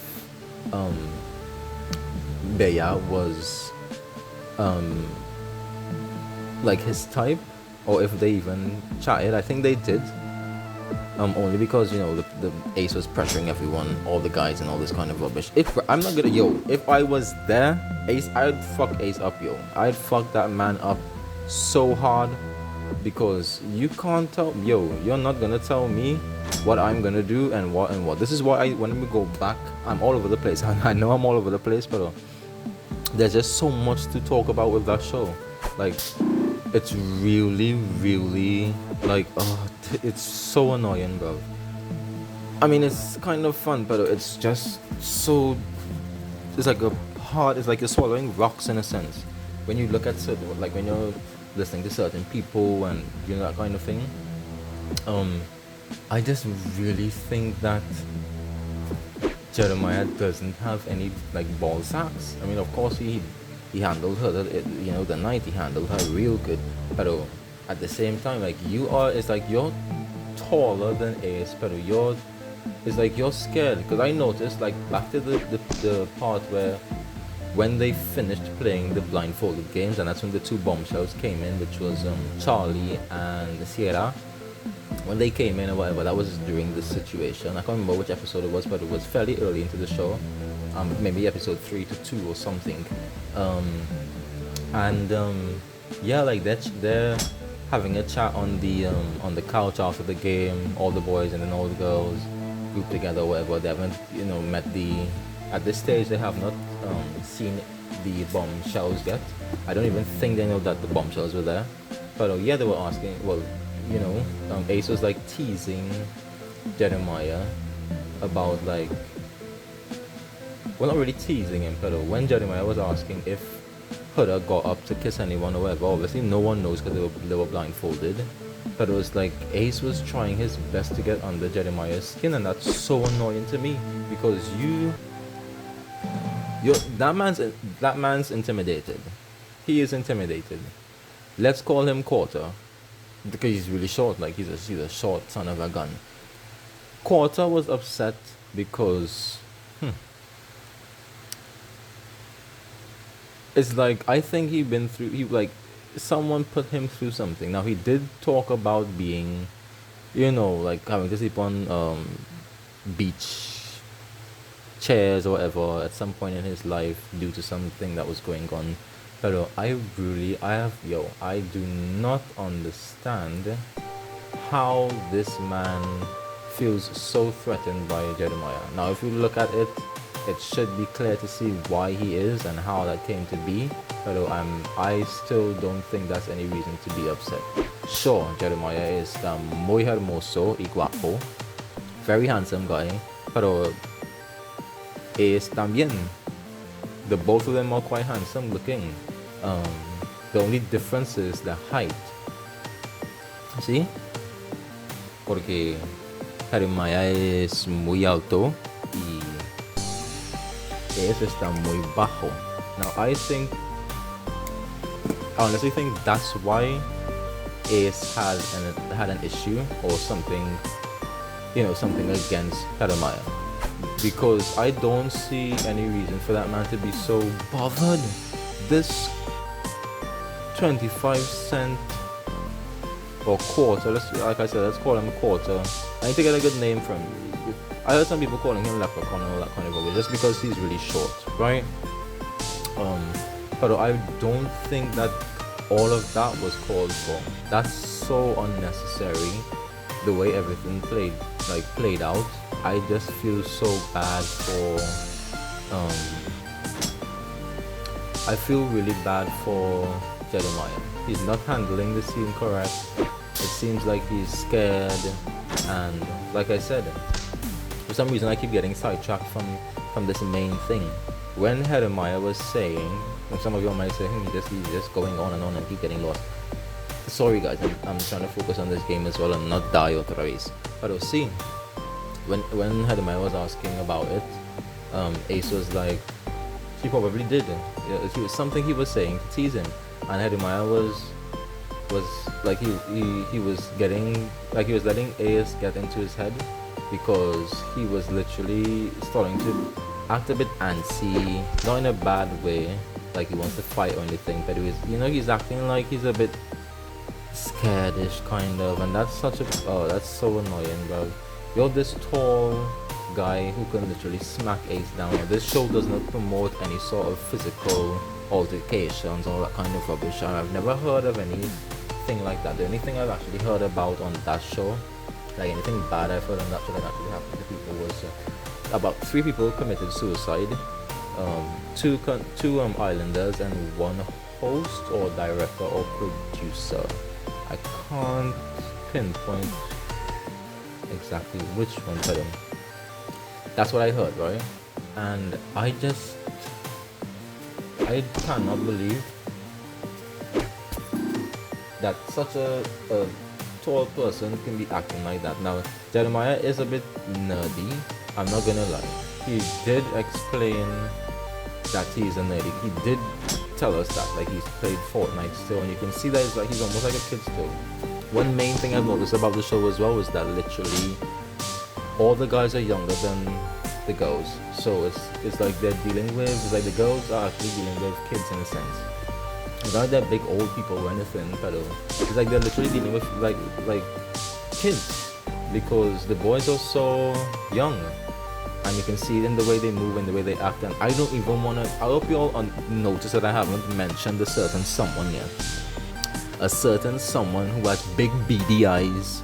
Bea was like his type, or if they even chatted. I think they did, only because, you know, the Ace was pressuring everyone, all the guys and all this kind of rubbish. If I was there, Ace, I'd fuck Ace up, yo. I'd fuck that man up so hard, because you can't tell, you're not gonna tell me what I'm gonna do and what. This is why when we go back, I'm all over the place. I know I'm all over the place, but there's just so much to talk about with that show. Like, it's really like, it's so annoying, bro. I mean, it's kind of fun, but it's just so, it's like it's like you're swallowing rocks in a sense. When you look at certain, like when you're listening to certain people and, you know, that kind of thing. I just really think that Jeremiah doesn't have any like ball sacks. I mean, of course he handled her, you know, the night he handled her real good, but at the same time, like, it's like you're taller than Ace, but it's like you're scared, because I noticed, like, back to the part where when they finished playing the blindfolded games, and that's when the two bombshells came in, which was Charlie and Sierra. When they came in or whatever, that was during this situation. I can't remember which episode it was, but it was fairly early into the show. Maybe episode 3 to 2 or something. Yeah, like they're having a chat on the couch after the game, all the boys and then all the girls grouped together or whatever. They haven't, you know, at this stage they have not seen the bombshells yet. I don't even think they know that the bombshells were there. But yeah, they were asking, well, you know, Ace was like teasing Jeremiah about, like, well, not really teasing him, but when Jeremiah was asking if Huda got up to kiss anyone or whatever, obviously no one knows because they were blindfolded. But it was like Ace was trying his best to get under Jeremiah's skin, and that's so annoying to me because that man's intimidated. He is intimidated. Let's call him Quarter because he's really short. Like he's a short son of a gun. Quarter was upset because it's like I think someone put him through something. Now he did talk about being, like having to sleep on beach chairs or whatever at some point in his life due to something that was going on. But I do not understand how this man feels so threatened by Jeremiah. Now if you look at it, it should be clear to see why he is and how that came to be. But I still don't think that's any reason to be upset. Sure, Jeremiah is muy hermoso y guapo, very handsome guy, pero es también. The both of them are quite handsome looking. The only difference is the height. ¿Sí? Porque Jeremiah es muy alto y Ace está muy bajo. Now I honestly think that's why Ace had an issue or something, something against Jeremiah. Because I don't see any reason for that man to be so bothered. This 25 cent or quarter, like I said, let's call him Quarter. I need to get a good name from you. I heard some people calling him Leprechaun and all that kind of rubbish just because he's really short, right? But I don't think that all of that was called for. That's so unnecessary, the way everything played out. I just feel so bad for I feel really bad for Jeremiah. He's not handling the scene correct. It seems like he's scared, and like I said, for some reason I keep getting sidetracked from this main thing. When Jeremiah was saying, and some of you might say, he's just going on and keep getting lost. Sorry guys, I'm trying to focus on this game as well and not die otra vez. But see, when Jeremiah was asking about it, Ace was like, he probably did. It was something he was saying to tease him, and Jeremiah was like he was getting, like he was letting Ace get into his head because he was literally starting to act a bit antsy, not in a bad way, like he wants to fight or anything, but he's acting like he's a bit scaredish kind of, and that's that's so annoying, bro. You're this tall guy who can literally smack Ace down. This show does not promote any sort of physical altercations or that kind of rubbish, and I've never heard of anything like that. The only thing I've actually heard about on that show, like anything bad I've heard on that show that actually happened to people, was about 3 people committed suicide, 2 islanders and 1 host or director or producer. I can't pinpoint exactly which one, but that's what I heard, right? And I cannot believe that such a tall person can be acting like that. Now, Jeremiah is a bit nerdy, I'm not gonna lie. He did explain that he's a nerdy. He did tell us that, like, he's played Fortnite still, and you can see that he's almost like a kid still. One main thing I've noticed about the show as well is that literally all the guys are younger than the girls. So it's like they're dealing with, it's like the girls are actually dealing with kids in a sense. It's not that big old people or anything, but it's like they're literally dealing with like kids, because the boys are so young. And you can see it in the way they move and the way they act. And I don't even want to, I hope you all notice that I haven't mentioned a certain someone yet. A certain someone who has big beady eyes,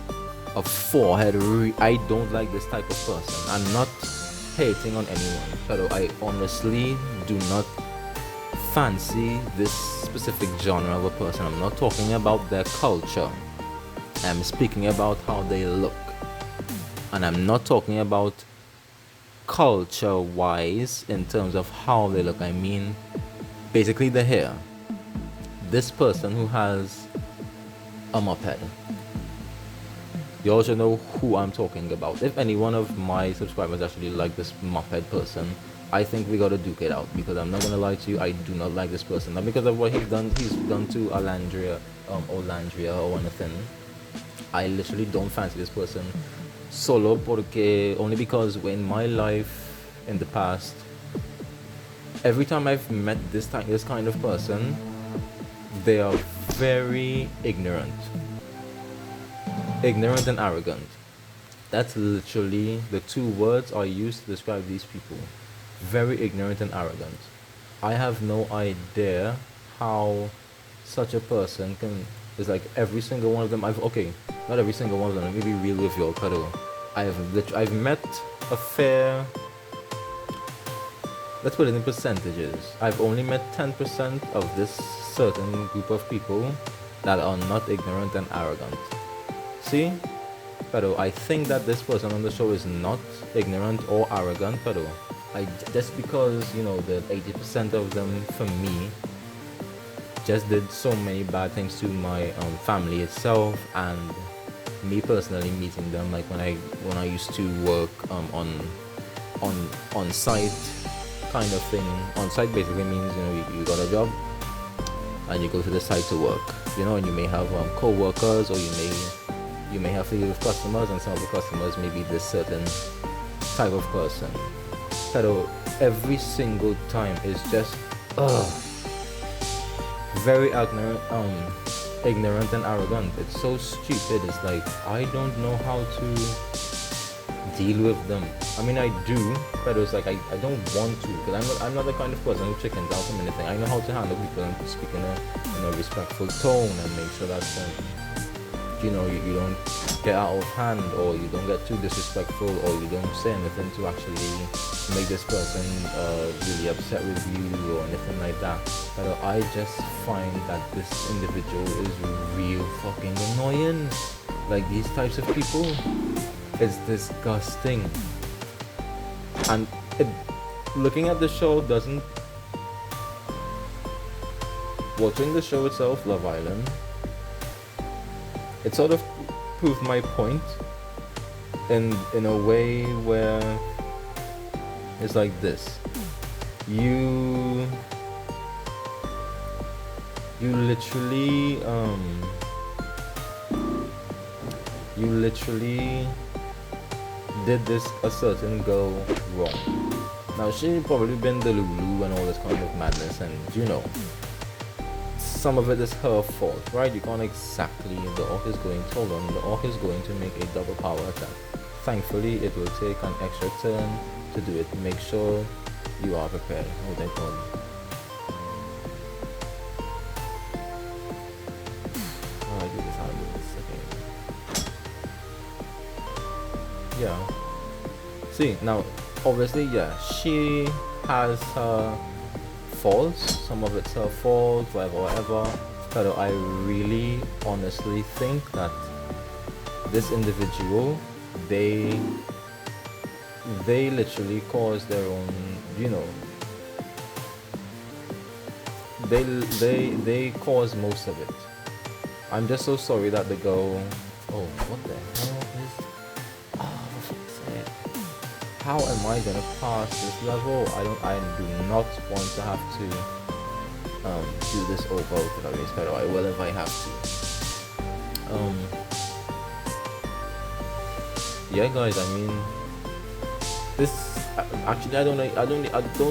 a forehead. I don't like this type of person. I'm not hating on anyone, but I honestly do not fancy this specific genre of a person. I'm not talking about their culture. I'm speaking about how they look. And I'm not talking about culture wise in terms of how they look. I mean basically the hair. This person who has a moped, You all should know who I'm talking about. If any one of my subscribers actually like this moped person, I think we gotta duke it out, because I'm not gonna lie to you, I do not like this person. Not because of what he's done to Olandria or anything. I literally don't fancy this person solo porque only because in my life in the past, every time I've met this kind of person, they are very ignorant and arrogant. That's literally the two words I use to describe these people. Very ignorant and arrogant. I have no idea how such a person can. It's like every single one of them. Not every single one of them. Let me be real with you, pero I've met a fair. Let's put it in percentages. I've only met 10% of this certain group of people that are not ignorant and arrogant. See? Pero I think that this person on the show is not ignorant or arrogant, pero just because, you know, the 80% of them, for me, just did so many bad things to my family itself, and me personally meeting them, like when I used to work on site kind of thing. On site basically means, you know, you got a job and you go to the site to work, you know, and you may have co-workers, or you may have to deal with customers, and some of the customers may be this certain type of person. Pero every single time is just very ignorant and arrogant. It's so stupid. It's like, I don't know how to deal with them. I mean, I do, but it's like I don't want to, because I'm not the kind of person who chickens out from anything. I know how to handle people and speak in a respectful tone, and make sure that you know, you don't get out of hand, or you don't get too disrespectful, or you don't say anything to actually make this person really upset with you or anything like that. But I just find that this individual is real fucking annoying. Like, these types of people, it's disgusting. And looking at the show doesn't. Watching the show itself, Love Island, it sort of proved my point in a way where it's like this. You literally did this a certain girl wrong. Now, she probably been the Lulu and all this kind of madness, and you know, some of it is her fault, right? You can't exactly. The orc is going to make a double power attack. Thankfully, it will take an extra turn to do it. Make sure you are prepared. Oh, thank God. How do I do this? Okay. Yeah. See, now, obviously, yeah, she has her faults. Some of it's her fault, whatever. But I really honestly think that this individual, they literally cause their own, you know, they cause most of it. I'm just so sorry that the girl. Oh, what the hell is? Oh, for fuck's sake. How am I gonna pass this level? I do not want to have to do this over again, but I will if I have to. Yeah, guys. I mean, this actually I don't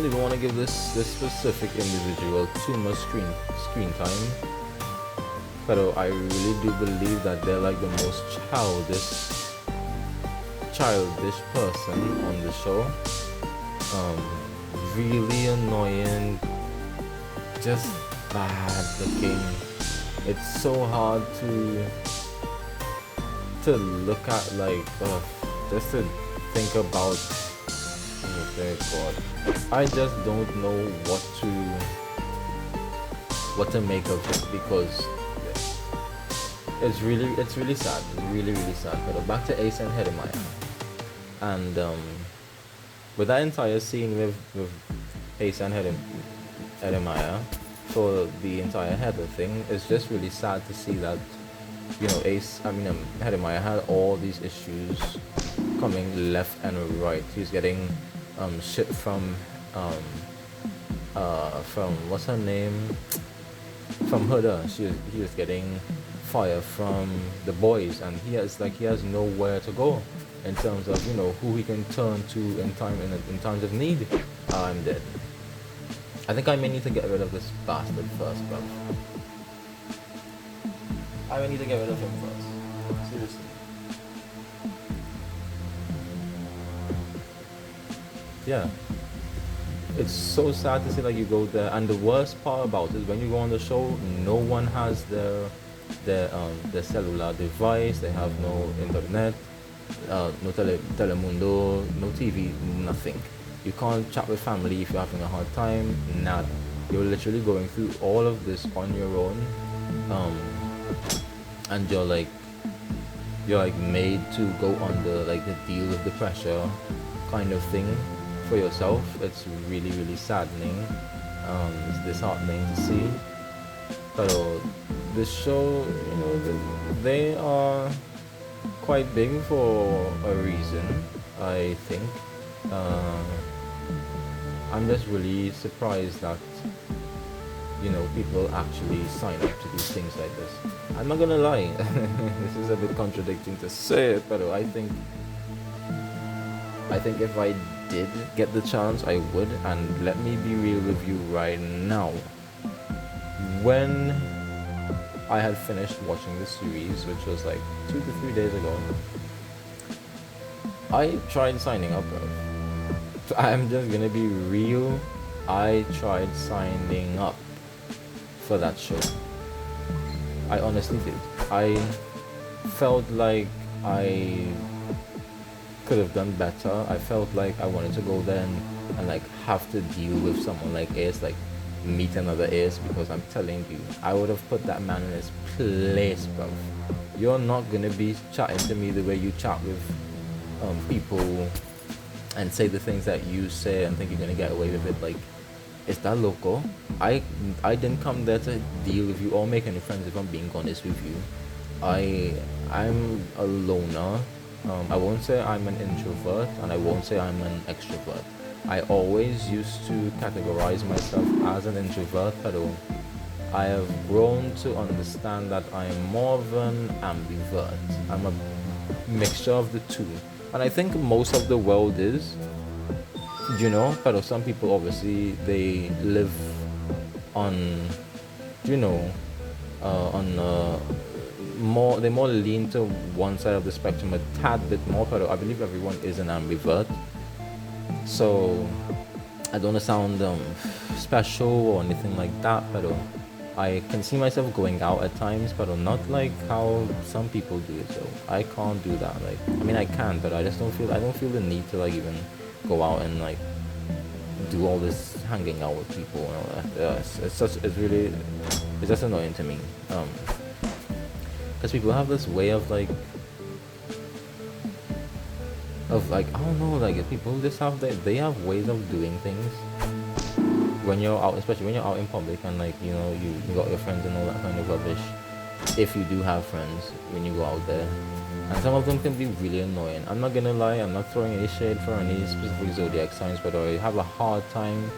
even want to give this specific individual too much screen time. But I really do believe that they're like the most childish person on the show. Really annoying, just bad looking. It's so hard to look at, like, just to think about. Oh, thank God. I just don't know what to make of it, because it's really sad. It's really sad. But back to Ace and Hedemaya, and with that entire scene with Ace and Hedemaya for the entire Heather thing, it's just really sad to see that you know, Hedemaya had all these issues coming left and right. He's getting shit from what's her name, from Huda. He was getting fire from the boys, and he has nowhere to go in terms of, you know, who he can turn to in times of need. I'm dead. I think I may need to get rid of this bastard first, bro. I may need to get rid of him first. Seriously. Yeah. It's so sad to see like you go there, and the worst part about it is when you go on the show, no one has their cellular device. They have no internet, no telemundo, no TV, nothing. You can't chat with family if you're having a hard time. Nada. You're literally going through all of this on your own, and you're like made to go under like the deal with the pressure kind of thing for yourself. It's really, really saddening. It's disheartening to see. But this show, you know, they are quite big for a reason, I think. I'm just really surprised that, you know, people actually sign up to do things like this. I'm not gonna lie, this is a bit contradicting to say it, but I think if I did get the chance, I would. And let me be real with you right now. When I had finished watching the series, which was like 2 to 3 days ago, I tried signing up, bro. So I'm just gonna be real. I tried signing up for that show. I honestly did. I felt like I could have done better. I felt like I wanted to go there and like have to deal with someone like Ace, like meet another Ace, because I'm telling you, I would have put that man in his place, bro. You're not gonna be chatting to me the way you chat with people and say the things that you say and think you're gonna get away with it. Like, is that loco? I didn't come there to deal with you or make any friends, if I'm being honest with you. I'm a loner. I won't say I'm an introvert, and I won't say I'm an extrovert. I always used to categorize myself as an introvert, but I have grown to understand that I'm more of an ambivert. I'm a mixture of the two. And I think most of the world is, you know, but some people obviously they live on, you know, they more lean to one side of the spectrum a tad bit more, but I believe everyone is an ambivert. So I don't want to sound special or anything like that, but I can see myself going out at times, but not like how some people do it. So I can't do that. Like, I mean, I can, but I don't feel the need to like even go out and like do all this hanging out with people and all that. It's just annoying to me. Because people have this way of like, I don't know, like people just have they have ways of doing things when you're out, especially when you're out in public, and like, you know, you got your friends and all that kind of rubbish, if you do have friends when you go out there, and some of them can be really annoying. I'm not gonna lie, I'm not throwing any shade for any specific zodiac signs, but I have a hard time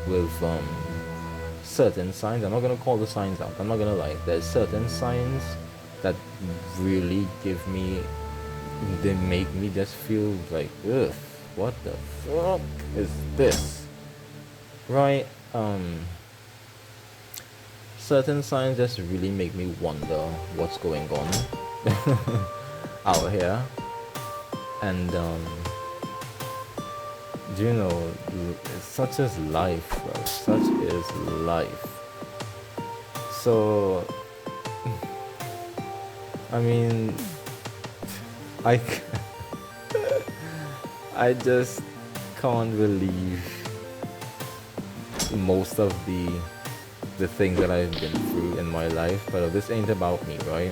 with certain signs. I'm not gonna call the signs out, I'm not gonna lie. There's certain signs that really they make me just feel like, ugh, what the fuck is this? Right? Certain signs just really make me wonder what's going on out here. And do you know, such is life, bro. Such is life. So I mean, I just can't believe most of the things that I've been through in my life. But this ain't about me, right?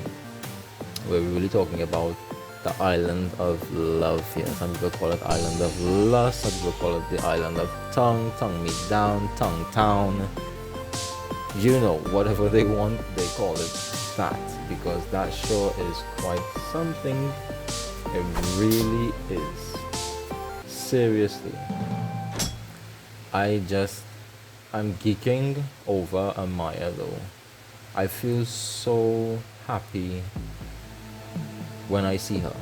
We're really talking about the island of love here. Some people call it island of lust, some people call it the island of tongue me down, tongue town. You know, whatever they want, they call it. that, because that show is quite something. It really is. Seriously. I'm geeking over Amaya though. I feel so happy when I see her.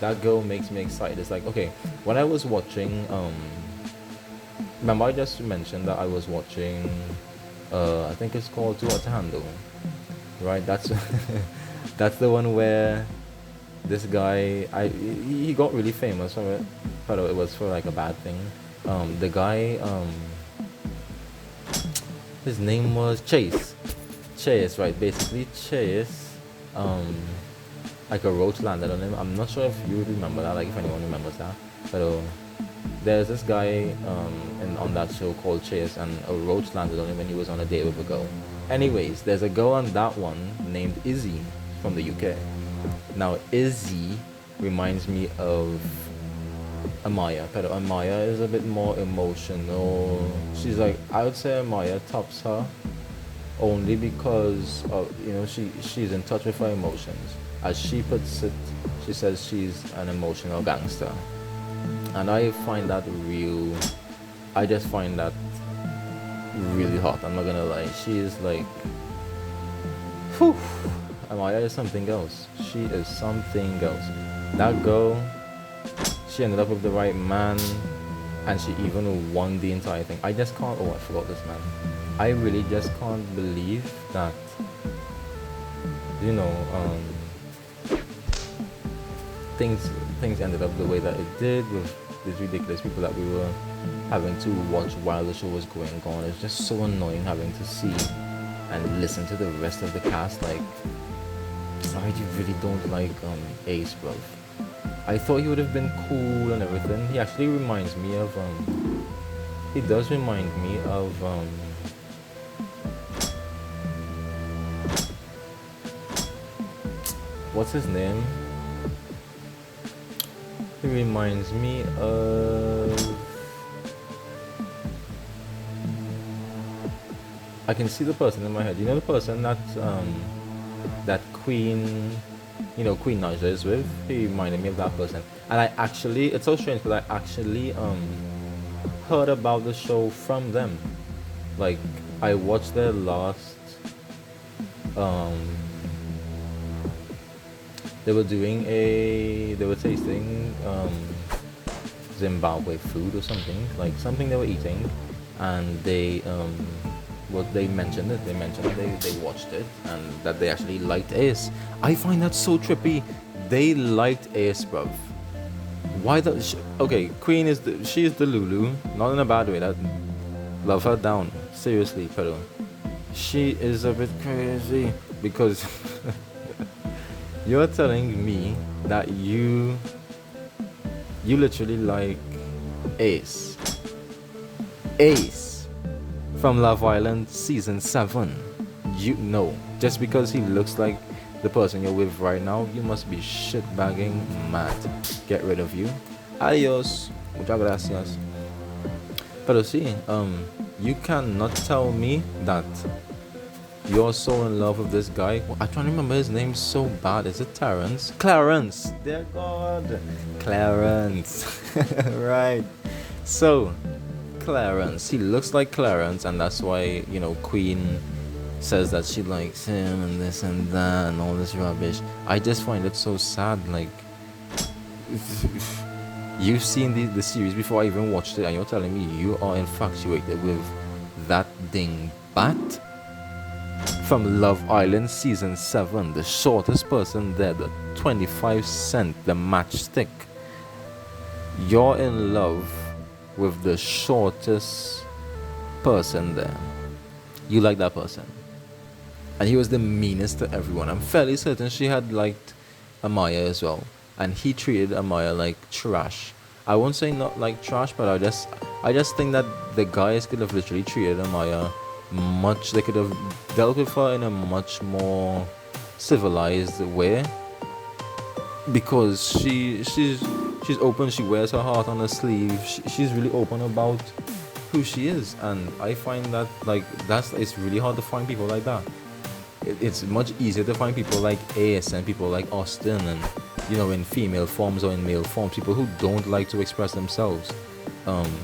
That girl makes me excited. It's like, okay, when I was watching, remember I just mentioned that I was watching, I think it's called Too Hot to Handle, right? That's that's the one where this guy, he got really famous from it, but it was for like a bad thing. The guy, his name was Chase, right? Basically Chase, like a roach landed on him. I'm not sure if you remember that, like if anyone remembers that, but there's this guy on that show called Chase, and a roach landed on him when he was on a date with a girl. Anyways, there's a girl on that one named Izzy from the UK. Now Izzy reminds me of Amaya, but Amaya is a bit more emotional. She's like, I would say Amaya tops her only because of, she's in touch with her emotions. As she puts it, she says she's an emotional gangster. And I find that I just find that really hot, I'm not gonna lie. She is like, whew, Amaya is something else. She is something else. That girl, she ended up with the right man, and she even won the entire thing. I just can't, I forgot this man. I really just can't believe that, things ended up the way that it did with these ridiculous people that we were having to watch while the show was going on. It's just so annoying having to see and listen to the rest of the cast. Like, I really don't like Ace, bro. I thought he would have been cool and everything. He actually reminds me of he does remind me of what's his name? He reminds me of, I can see the person in my head. You know the person that that Queen, AKvNG is with? He reminded me of that person. And I actually, it's so strange, but I actually heard about the show from them. Like, I watched their last they were tasting Zimbabwe food or something, like something they were eating, and they mentioned it. They mentioned that they watched it and that they actually liked Ace. I find that so trippy. They liked Ace, bruv. Why okay, Queen is she is the Lulu, not in a bad way. That love her down, seriously, pero she is a bit crazy because you're telling me that you literally like Ace from Love Island season 7. Just because he looks like the person you're with right now, you must be shitbagging mad. Get rid of you. Adios. Muchas gracias. Pero sí, you cannot tell me that you're so in love with this guy. I'm trying to remember his name so bad. Is it Terrence? Clarence. Dear God. Clarence. Right. So, Clarence. He looks like Clarence, and that's why, Queen says that she likes him and this and that and all this rubbish. I just find it so sad. Like, you've seen the series before I even watched it, and you're telling me you are infatuated with that dingbat from Love Island season 7, the shortest person there, the 25 cent, the matchstick. You're in love with the shortest person there. You like that person. And he was the meanest to everyone. I'm fairly certain she had liked Amaya as well. And he treated Amaya like trash. I won't say not like trash, but I just think that the guys could have literally treated Amaya they could have dealt with her in a much more civilized way, because she's open. She wears her heart on her sleeve. She's really open about who she is, and I find that it's really hard to find people like that. it's much easier to find people like Ace and people like Austin and, you know, in female forms or in male forms, people who don't like to express themselves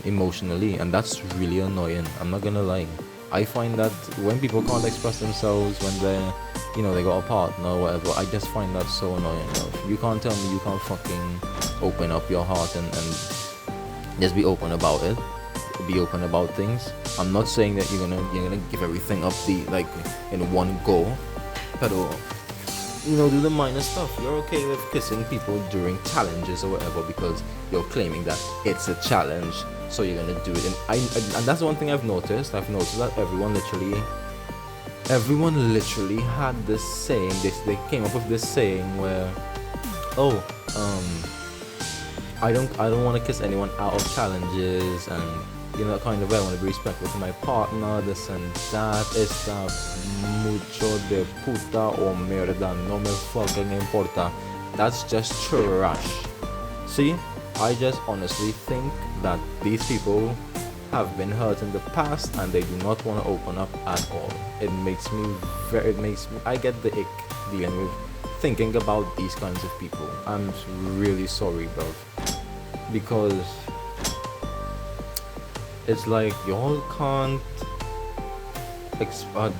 emotionally, and that's really annoying. I'm not gonna lie. I find that when people can't express themselves, when they're, you know, they got a partner or whatever, I just find that so annoying. You can't tell me you can't fucking open up your heart and just be open about it, be open about things. I'm not saying that you're gonna give everything up like in one go, but you know, do the minor stuff. You're okay with kissing people during challenges or whatever because you're claiming that it's a challenge, so you're gonna do it. And that's one thing I've noticed. I've noticed that everyone literally had this saying. They came up with this saying where, oh, I don't want to kiss anyone out of challenges, and you know, kind of way I want to be respectful to my partner, this and that. Esta mucho de puta o mierda, no me fucking importa. That's just trash. See, I just honestly think that these people have been hurt in the past and they do not want to open up at all. I get the ick dealing with thinking about these kinds of people. I'm really sorry, bro, because it's like y'all can't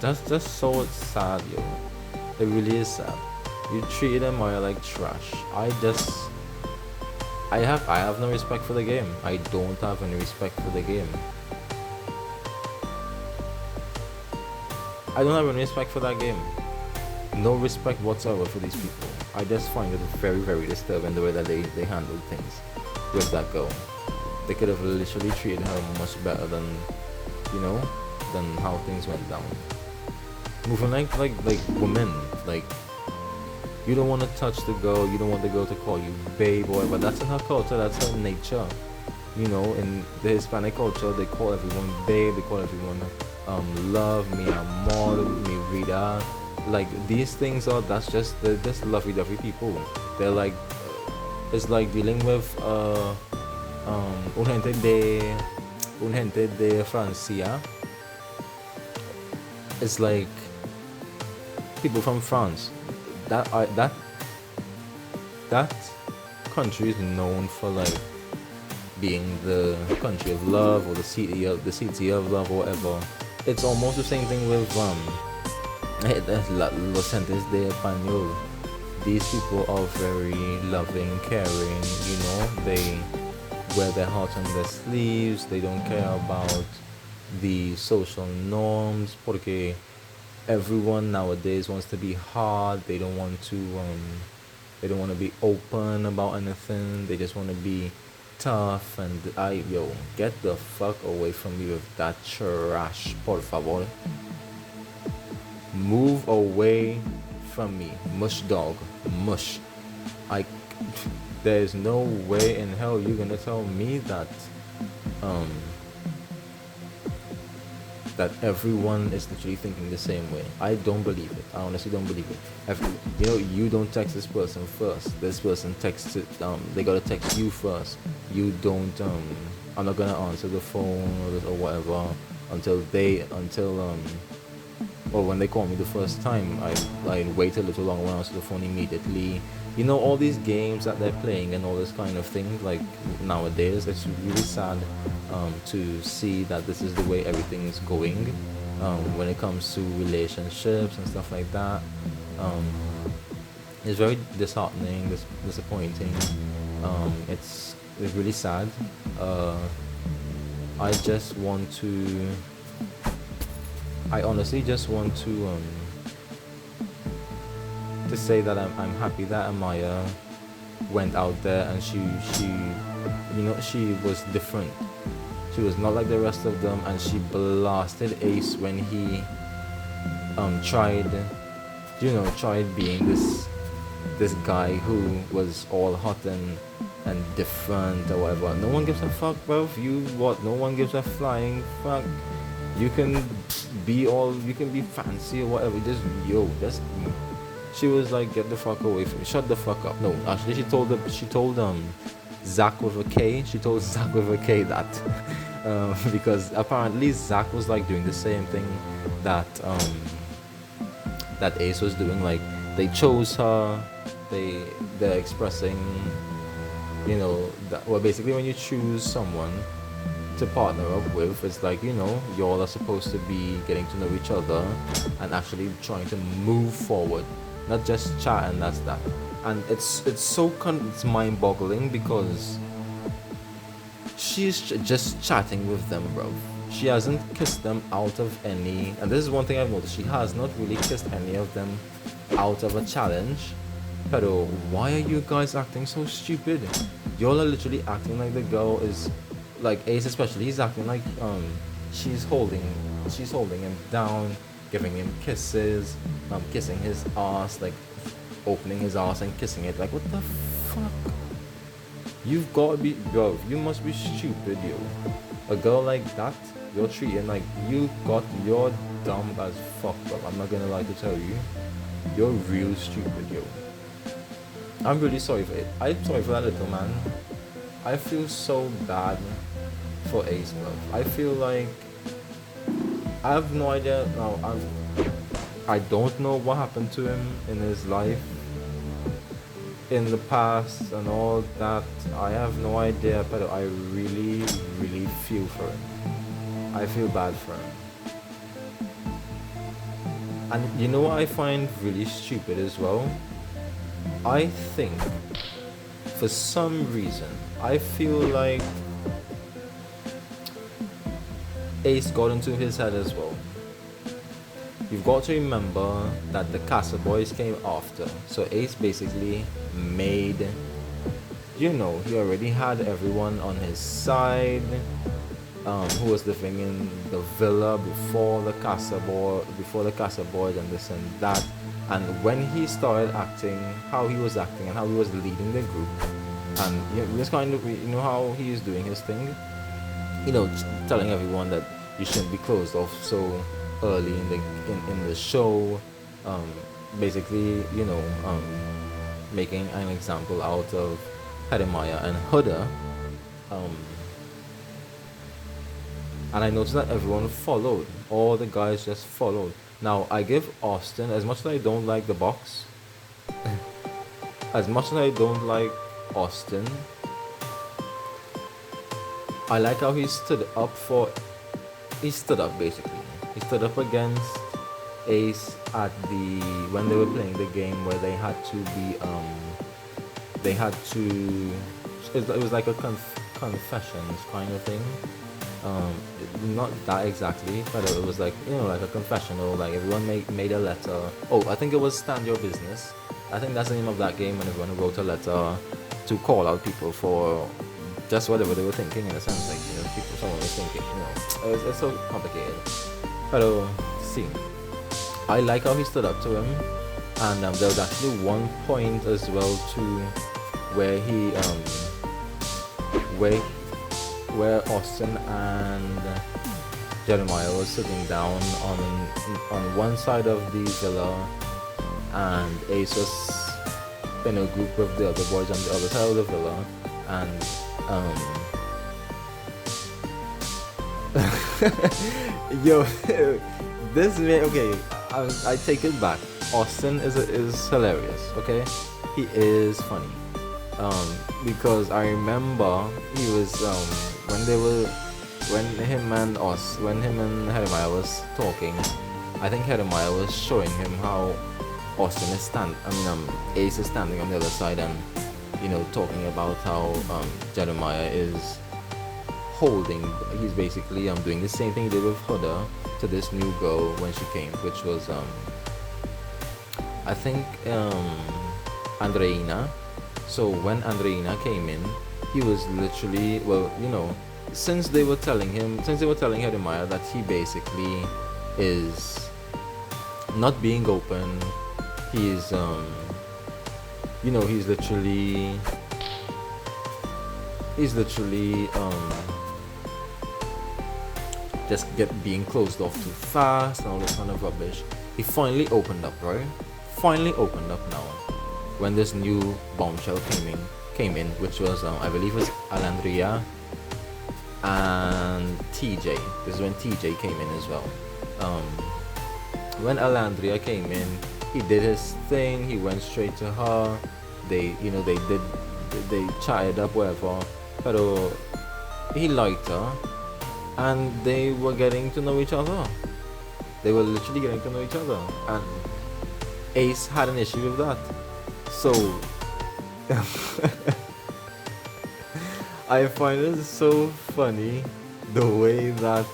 that's just so sad, yo. It really is sad. You treat them like trash. I have no respect for the game. I don't have any respect for the game. I don't have any respect for that game. No respect whatsoever for these people. I just find it very, very disturbing the way that they handled things with that girl. They could have literally treated her much better than, you know, than how things went down. Moving like women, like, you don't want to touch the girl, you don't want the girl to call you babe or whatever. That's in her culture, that's her nature. You know, in the Hispanic culture, they call everyone babe, they call everyone love, mi amor, mi vida. Like, these things they're just lovey-dovey people. They're like, it's like dealing with un gente de Francia. It's like people from France. That country is known for like being the country of love, or the city of love, or whatever. It's almost the same thing with Los Gentes de Español. These people are very loving, caring, you know, they wear their hearts on their sleeves, they don't care about the social norms, porque everyone nowadays wants to be hard, they don't want to be open about anything, they just want to be tough, and get the fuck away from me with that trash, por favor. Move away from me, mush dog, mush. There's no way in hell you're gonna tell me that that everyone is literally thinking the same way. I don't believe it. I honestly don't believe it. You don't text this person first. This person texts it. They gotta text you first. You don't. I'm not gonna answer the phone or whatever until or when they call me the first time. I wait a little longer when I answer the phone immediately. You know, all these games that they're playing and all this kind of thing, like nowadays, it's really sad to see that this is the way everything is going when it comes to relationships and stuff like that. It's very disheartening, disappointing. It's really sad. I honestly just want to say that I'm happy that Amaya went out there and she was different. She was not like the rest of them, and she blasted Ace when he tried being this guy who was all hot and different or whatever. No one gives a fuck, bro. No one gives a flying fuck. You can be fancy or whatever. She was like, get the fuck away from me. Shut the fuck up. No, actually she told Zach with a K. She told Zach with a K that because apparently Zach was like doing the same thing that that Ace was doing. Like, they chose her, they're expressing, you know, that, well, basically when you choose someone to partner up with, it's like, you know, you all are supposed to be getting to know each other and actually trying to move forward, not just chat and that's that. And it's it's mind-boggling because she's just chatting with them, bro. She hasn't kissed them out of any, and this is one thing I've noticed, she has not really kissed any of them out of a challenge. Pero why are you guys acting so stupid? Y'all are literally acting like the girl is, like Ace especially, he's acting like she's holding him down, giving him kisses, kissing his ass, like opening his ass and kissing it. Like, what the fuck? You've got to be, bro, you must be stupid, yo. A girl like that, you're treating like, you're dumb as fuck, bro. I'm not gonna lie to tell you. You're real stupid, yo. I'm really sorry for it. I'm sorry for that little man. I feel so bad for Ace, bro. I feel like I have no idea now. I don't know what happened to him in his life in the past and all that. I have no idea, but I really, really feel for him. I feel bad for him. And you know what I find really stupid as well? I think, for some reason, I feel like Ace got into his head as well. You've got to remember that the Casa Boys came after. So Ace basically made, you know, he already had everyone on his side, who was living in the villa before the Casa Boys and this and that. And when he started acting, how he was acting and how he was leading the group, and he was kind of, you know how he is doing his thing, you know, telling everyone that you shouldn't be closed off so early in the show, basically, you know, making an example out of Jeremiah and Huda, and I noticed that everyone followed. All the guys just followed. Now, I give Austin, as much as I don't like the box, as much as I don't like Austin, I like how he stood up basically. He stood up against Ace at when they were playing the game where they had to, it was like a confessions kind of thing. Not that exactly, but it was like, you know, like a confessional, like everyone made a letter. Oh, I think it was Stand Your Business. I think that's the name of that game, when everyone wrote a letter to call out people for just whatever they were thinking, in a sense, like, you know, someone was thinking, you know, it's so complicated. But see, I like how he stood up to him, and there was actually one point as well too, where he where Austin and Jeremiah was sitting down on one side of the villa, and Ace was in a group with the other boys on the other side of the villa, and yo, this man, okay, I take it back. Austin is hilarious, okay? He is funny. Because I remember he was when him and Jeremiah was talking, I think Jeremiah was showing him how Austin is Ace is standing on the other side, and, you know, talking about how Jeremiah is he's basically doing the same thing he did with Huda to this new girl when she came, which was I think Andreina. So when Andreina came in, he was literally, well, you know, since they were telling Jeremiah that he basically is not being open, he's you know, he's literally just being closed off too fast and all this kind of rubbish. He finally opened up, right? Finally opened up now, when this new bombshell came in, which was I believe it was Alandria and TJ. This is when TJ came in as well. when Alandria came in, he did his thing. He went straight to her. They, they chatted up, whatever. But he liked her, and they were getting to know each other. They were literally getting to know each other, and Ace had an issue with that. So I find it so funny the way that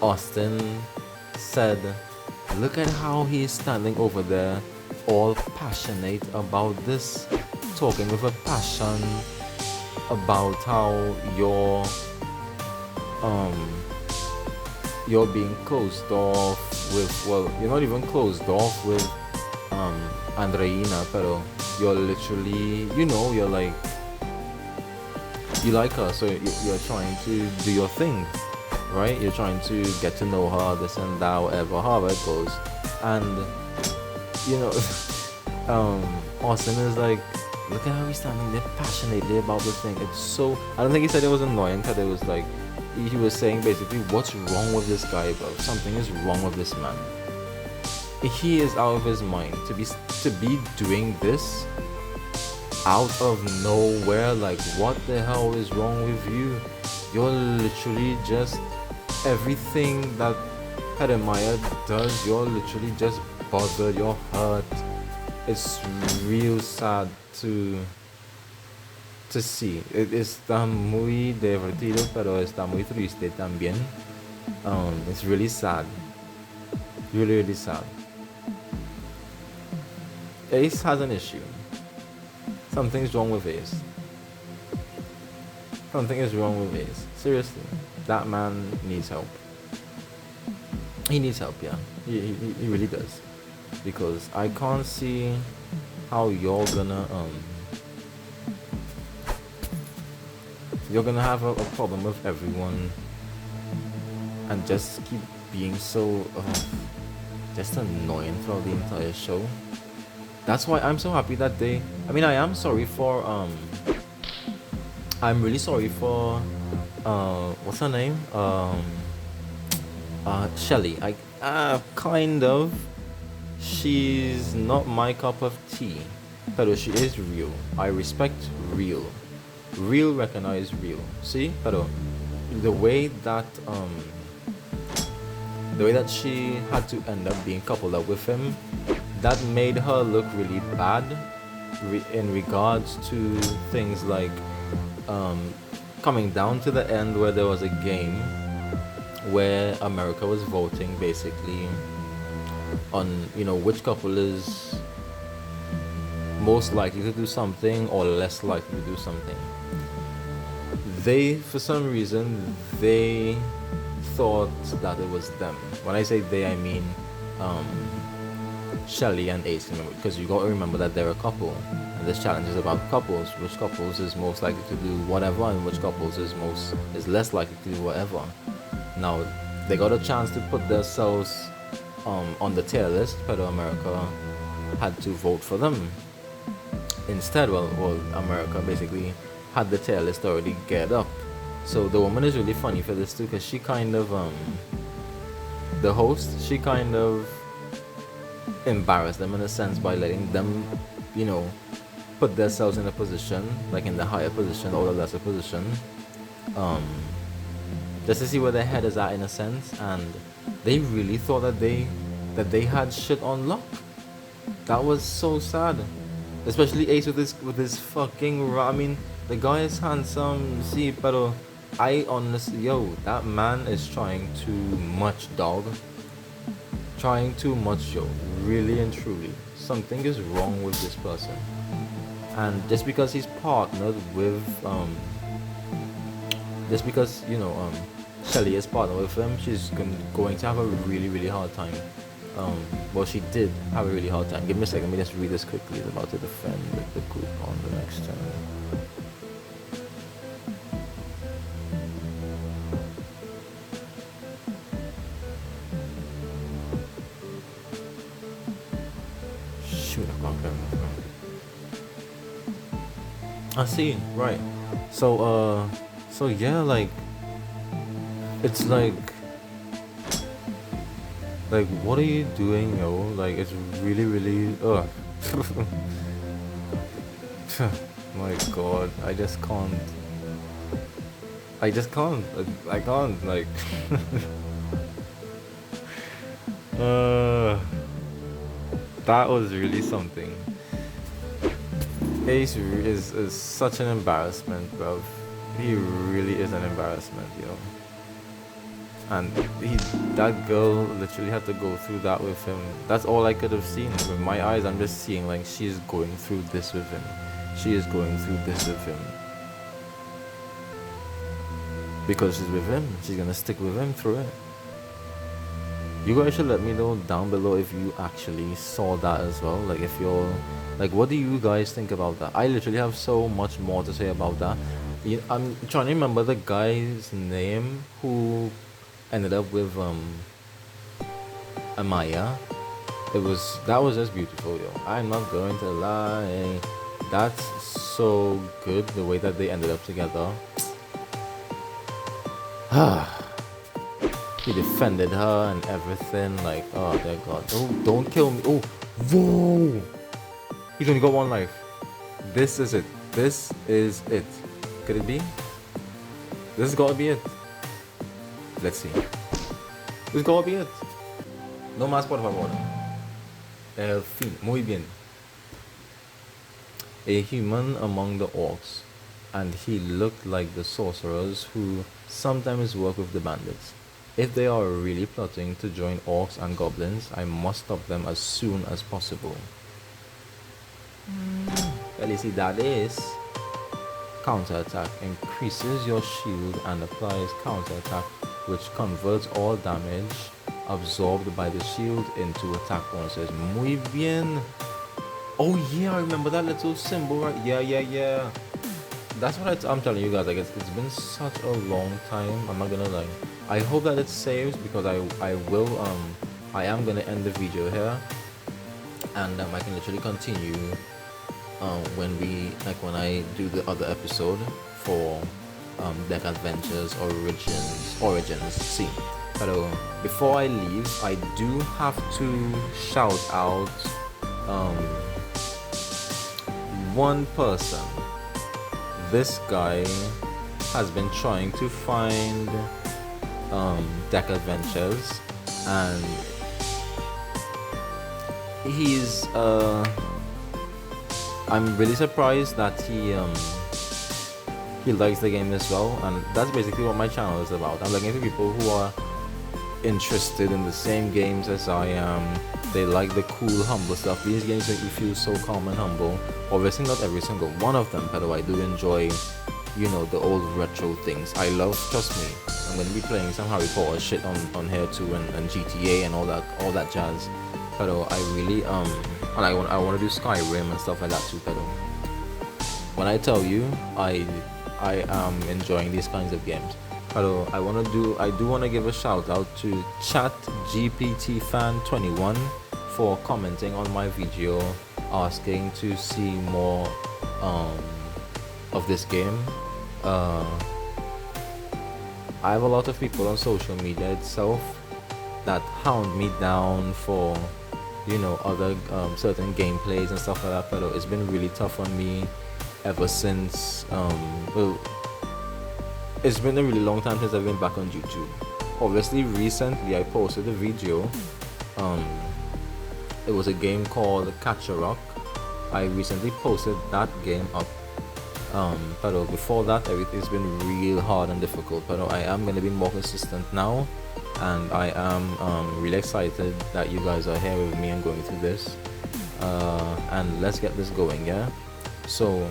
Austin said, look at how he's standing over there all passionate about this, talking with a passion about how you're being closed off with, well, you're not even closed off with Andreina, pero you're literally, you're like, you like her, so you're trying to do your thing, right? You're trying to get to know her, this and that, whatever, however it goes. And Austin is like, look at how he's standing there passionately about this thing. It's so, I don't think he said it was annoying, because it was like, he was saying basically, what's wrong with this guy, bro? Something is wrong with this man. He is out of his mind to be doing this out of nowhere. Like, what the hell is wrong with you? You're literally just, everything that Jeremiah does, you're literally just bothered, you're hurt. It's real sad to see. Está muy divertido, pero está muy triste también. It's really sad. Really, really sad. Ace has an issue. Something's wrong with Ace. Something is wrong with Ace. Seriously. That man needs help. He needs help, yeah. He really does. Because I can't see how you're gonna have a problem with everyone and just keep being so just annoying throughout the entire show. That's why I'm so happy that I am sorry for I'm really sorry for what's her name? Shelly. Kind of. She's not my cup of tea, but she is real. I respect real. Real recognize real. See? Pero the way that she had to end up being coupled up with him, that made her look really bad in regards to things like coming down to the end where there was a game where America was voting basically on which couple is most likely to do something or less likely to do something. They, for some reason, they thought that it was them. When I say they, I mean Shelly and Ace, because you got to remember that they're a couple, and this challenge is about couples. Which couples is most likely to do whatever, and which couples is less likely to do whatever. Now, they got a chance to put themselves on the tier list, but America had to vote for them instead. Well, America basically had the tier list already geared up. So the woman is really funny for this too, because she kind of the host, she kind of embarrassed them in a sense by letting them put themselves in a position, like in the higher position or the lesser position, just to see where their head is at in a sense. And they really thought that they had shit on lock. That was so sad, especially Ace with his fucking the guy is handsome, see, pero I honestly, that man is trying too much, dog. Trying too much, really and truly. Something is wrong with this person. And just because he's partnered with Shelly is partnered with him, she's going to have a really, really hard time. Well, she did have a really hard time. Give me a second, let me just read this quickly. It's about to defend the group on the next turn. I see, right. So yeah, like, it's like Like, what are you doing, yo? Like, it's really, really, my god, I just can't. I just can't. I can't, like. uh, that was really something. Ace is such an embarrassment, bro. He really is an embarrassment, yo. And that girl literally had to go through that with him. That's all I could have seen. With my eyes, I'm just seeing like she's going through this with him. She is going through this with him. Because she's with him. She's gonna stick with him through it. You guys should let me know down below if you actually saw that as well. Like if you're like, what do you guys think about that? I literally have so much more to say about that. I'm trying to remember the guy's name who ended up with Amaya. That was just beautiful, yo. I'm not going to lie. That's so good the way that they ended up together. He defended her and everything, like, oh dear god. Oh, don't kill me. Oh, whoa! He's only got one life. This is it. This is it. Could it be? This has gotta be it. Let's see. This gotta be it. No más, por favor. El fin. Muy bien. A human among the orcs, and he looked like the sorcerers who sometimes work with the bandits. If they are really plotting to join orcs and goblins, I must stop them as soon as possible. Felicidades. Counterattack increases your shield and applies counterattack, which converts all damage absorbed by the shield into attack bonuses. Muy bien. Oh yeah, I remember that little symbol, right? Yeah. That's what I'm telling you guys. Like it's been such a long time. I'm not gonna lie. I hope that it saves because I am gonna end the video here, and I can literally continue when I do the other episode for AKvNG'z origins. See, but before I leave, I do have to shout out one person. This guy has been trying to find AKvNG'z, and he's I'm really surprised that he likes the game as well, and that's basically what my channel is about. I'm looking for people who are interested in the same games as I am. They like the cool, humble stuff. These games make you feel so calm and humble. Obviously not every single one of them, but I do enjoy, you know, the old retro things. I love, trust me, I'm going to be playing some Harry Potter shit on here too, and GTA and all that jazz. But I really and I want to do Skyrim and stuff like that too. But when I tell you I am enjoying these kinds of games. But I do want to give a shout out to ChatGPT-fan21 for commenting on my video, asking to see more of this game. I have a lot of people on social media itself that hound me down for, you know, other certain gameplays and stuff like that, but it's been really tough on me ever since it's been a really long time since I've been back on YouTube. Obviously recently I posted a video. It was a game called Catch a Rock. I recently posted that game up, but before that it's been real hard and difficult, but I am going to be more consistent now, and I am really excited that you guys are here with me and going through this, and let's get this going. Yeah, so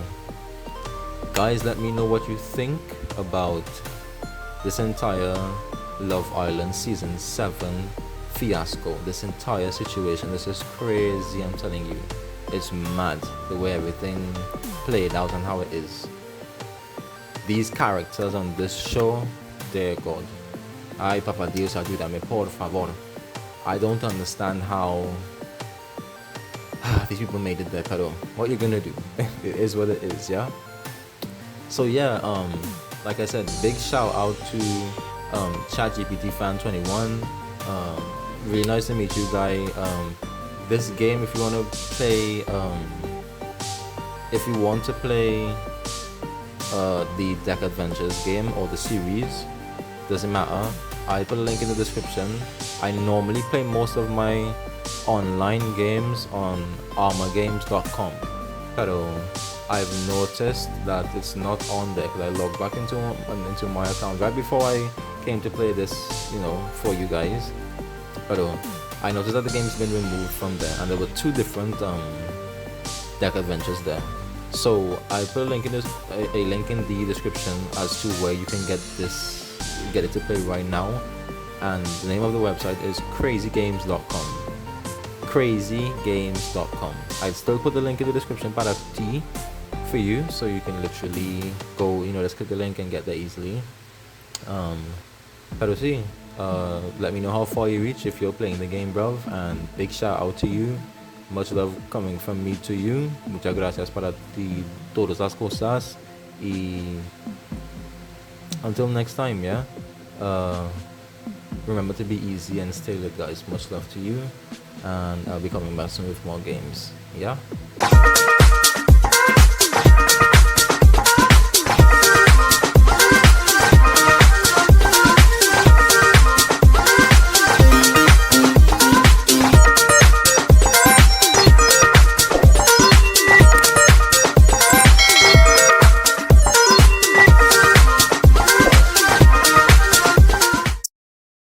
guys, let me know what you think about this entire Love Island season 7 fiasco. This entire situation, this is crazy, I'm telling you. It's mad the way everything played out and how it is. These characters on this show, dear God. Ay, Papa Dios, ayúdame, por favor. I don't understand how these people made it there, pero what you're gonna do? It is what it is, yeah? So yeah, like I said, big shout out to ChatGPT-fan21. Really nice to meet you, guy. This game, if you want to play, the AKvNG'z game or the series, doesn't matter. I put a link in the description. I normally play most of my online games on armorgames.com, but I've noticed that it's not on there because I logged back into my account right before I came to play this, for you guys. But I noticed that the game's been removed from there, and there were 2 different AKvNG'z there. So I put a link in the description as to where you can get it to play right now, and the name of the website is crazygames.com. crazygames.com. I'd still put the link in the description para T for you, so you can literally go, just click the link and get there easily. Pero sí, let me know how far you reach if you're playing the game, bruv, and big shout out to you. Much love coming from me to you. Muchas gracias para ti todas las cosas. Y until next time, yeah. Remember to be easy and stay lit, guys. Much love to you, and I'll be coming back soon with more games. Yeah.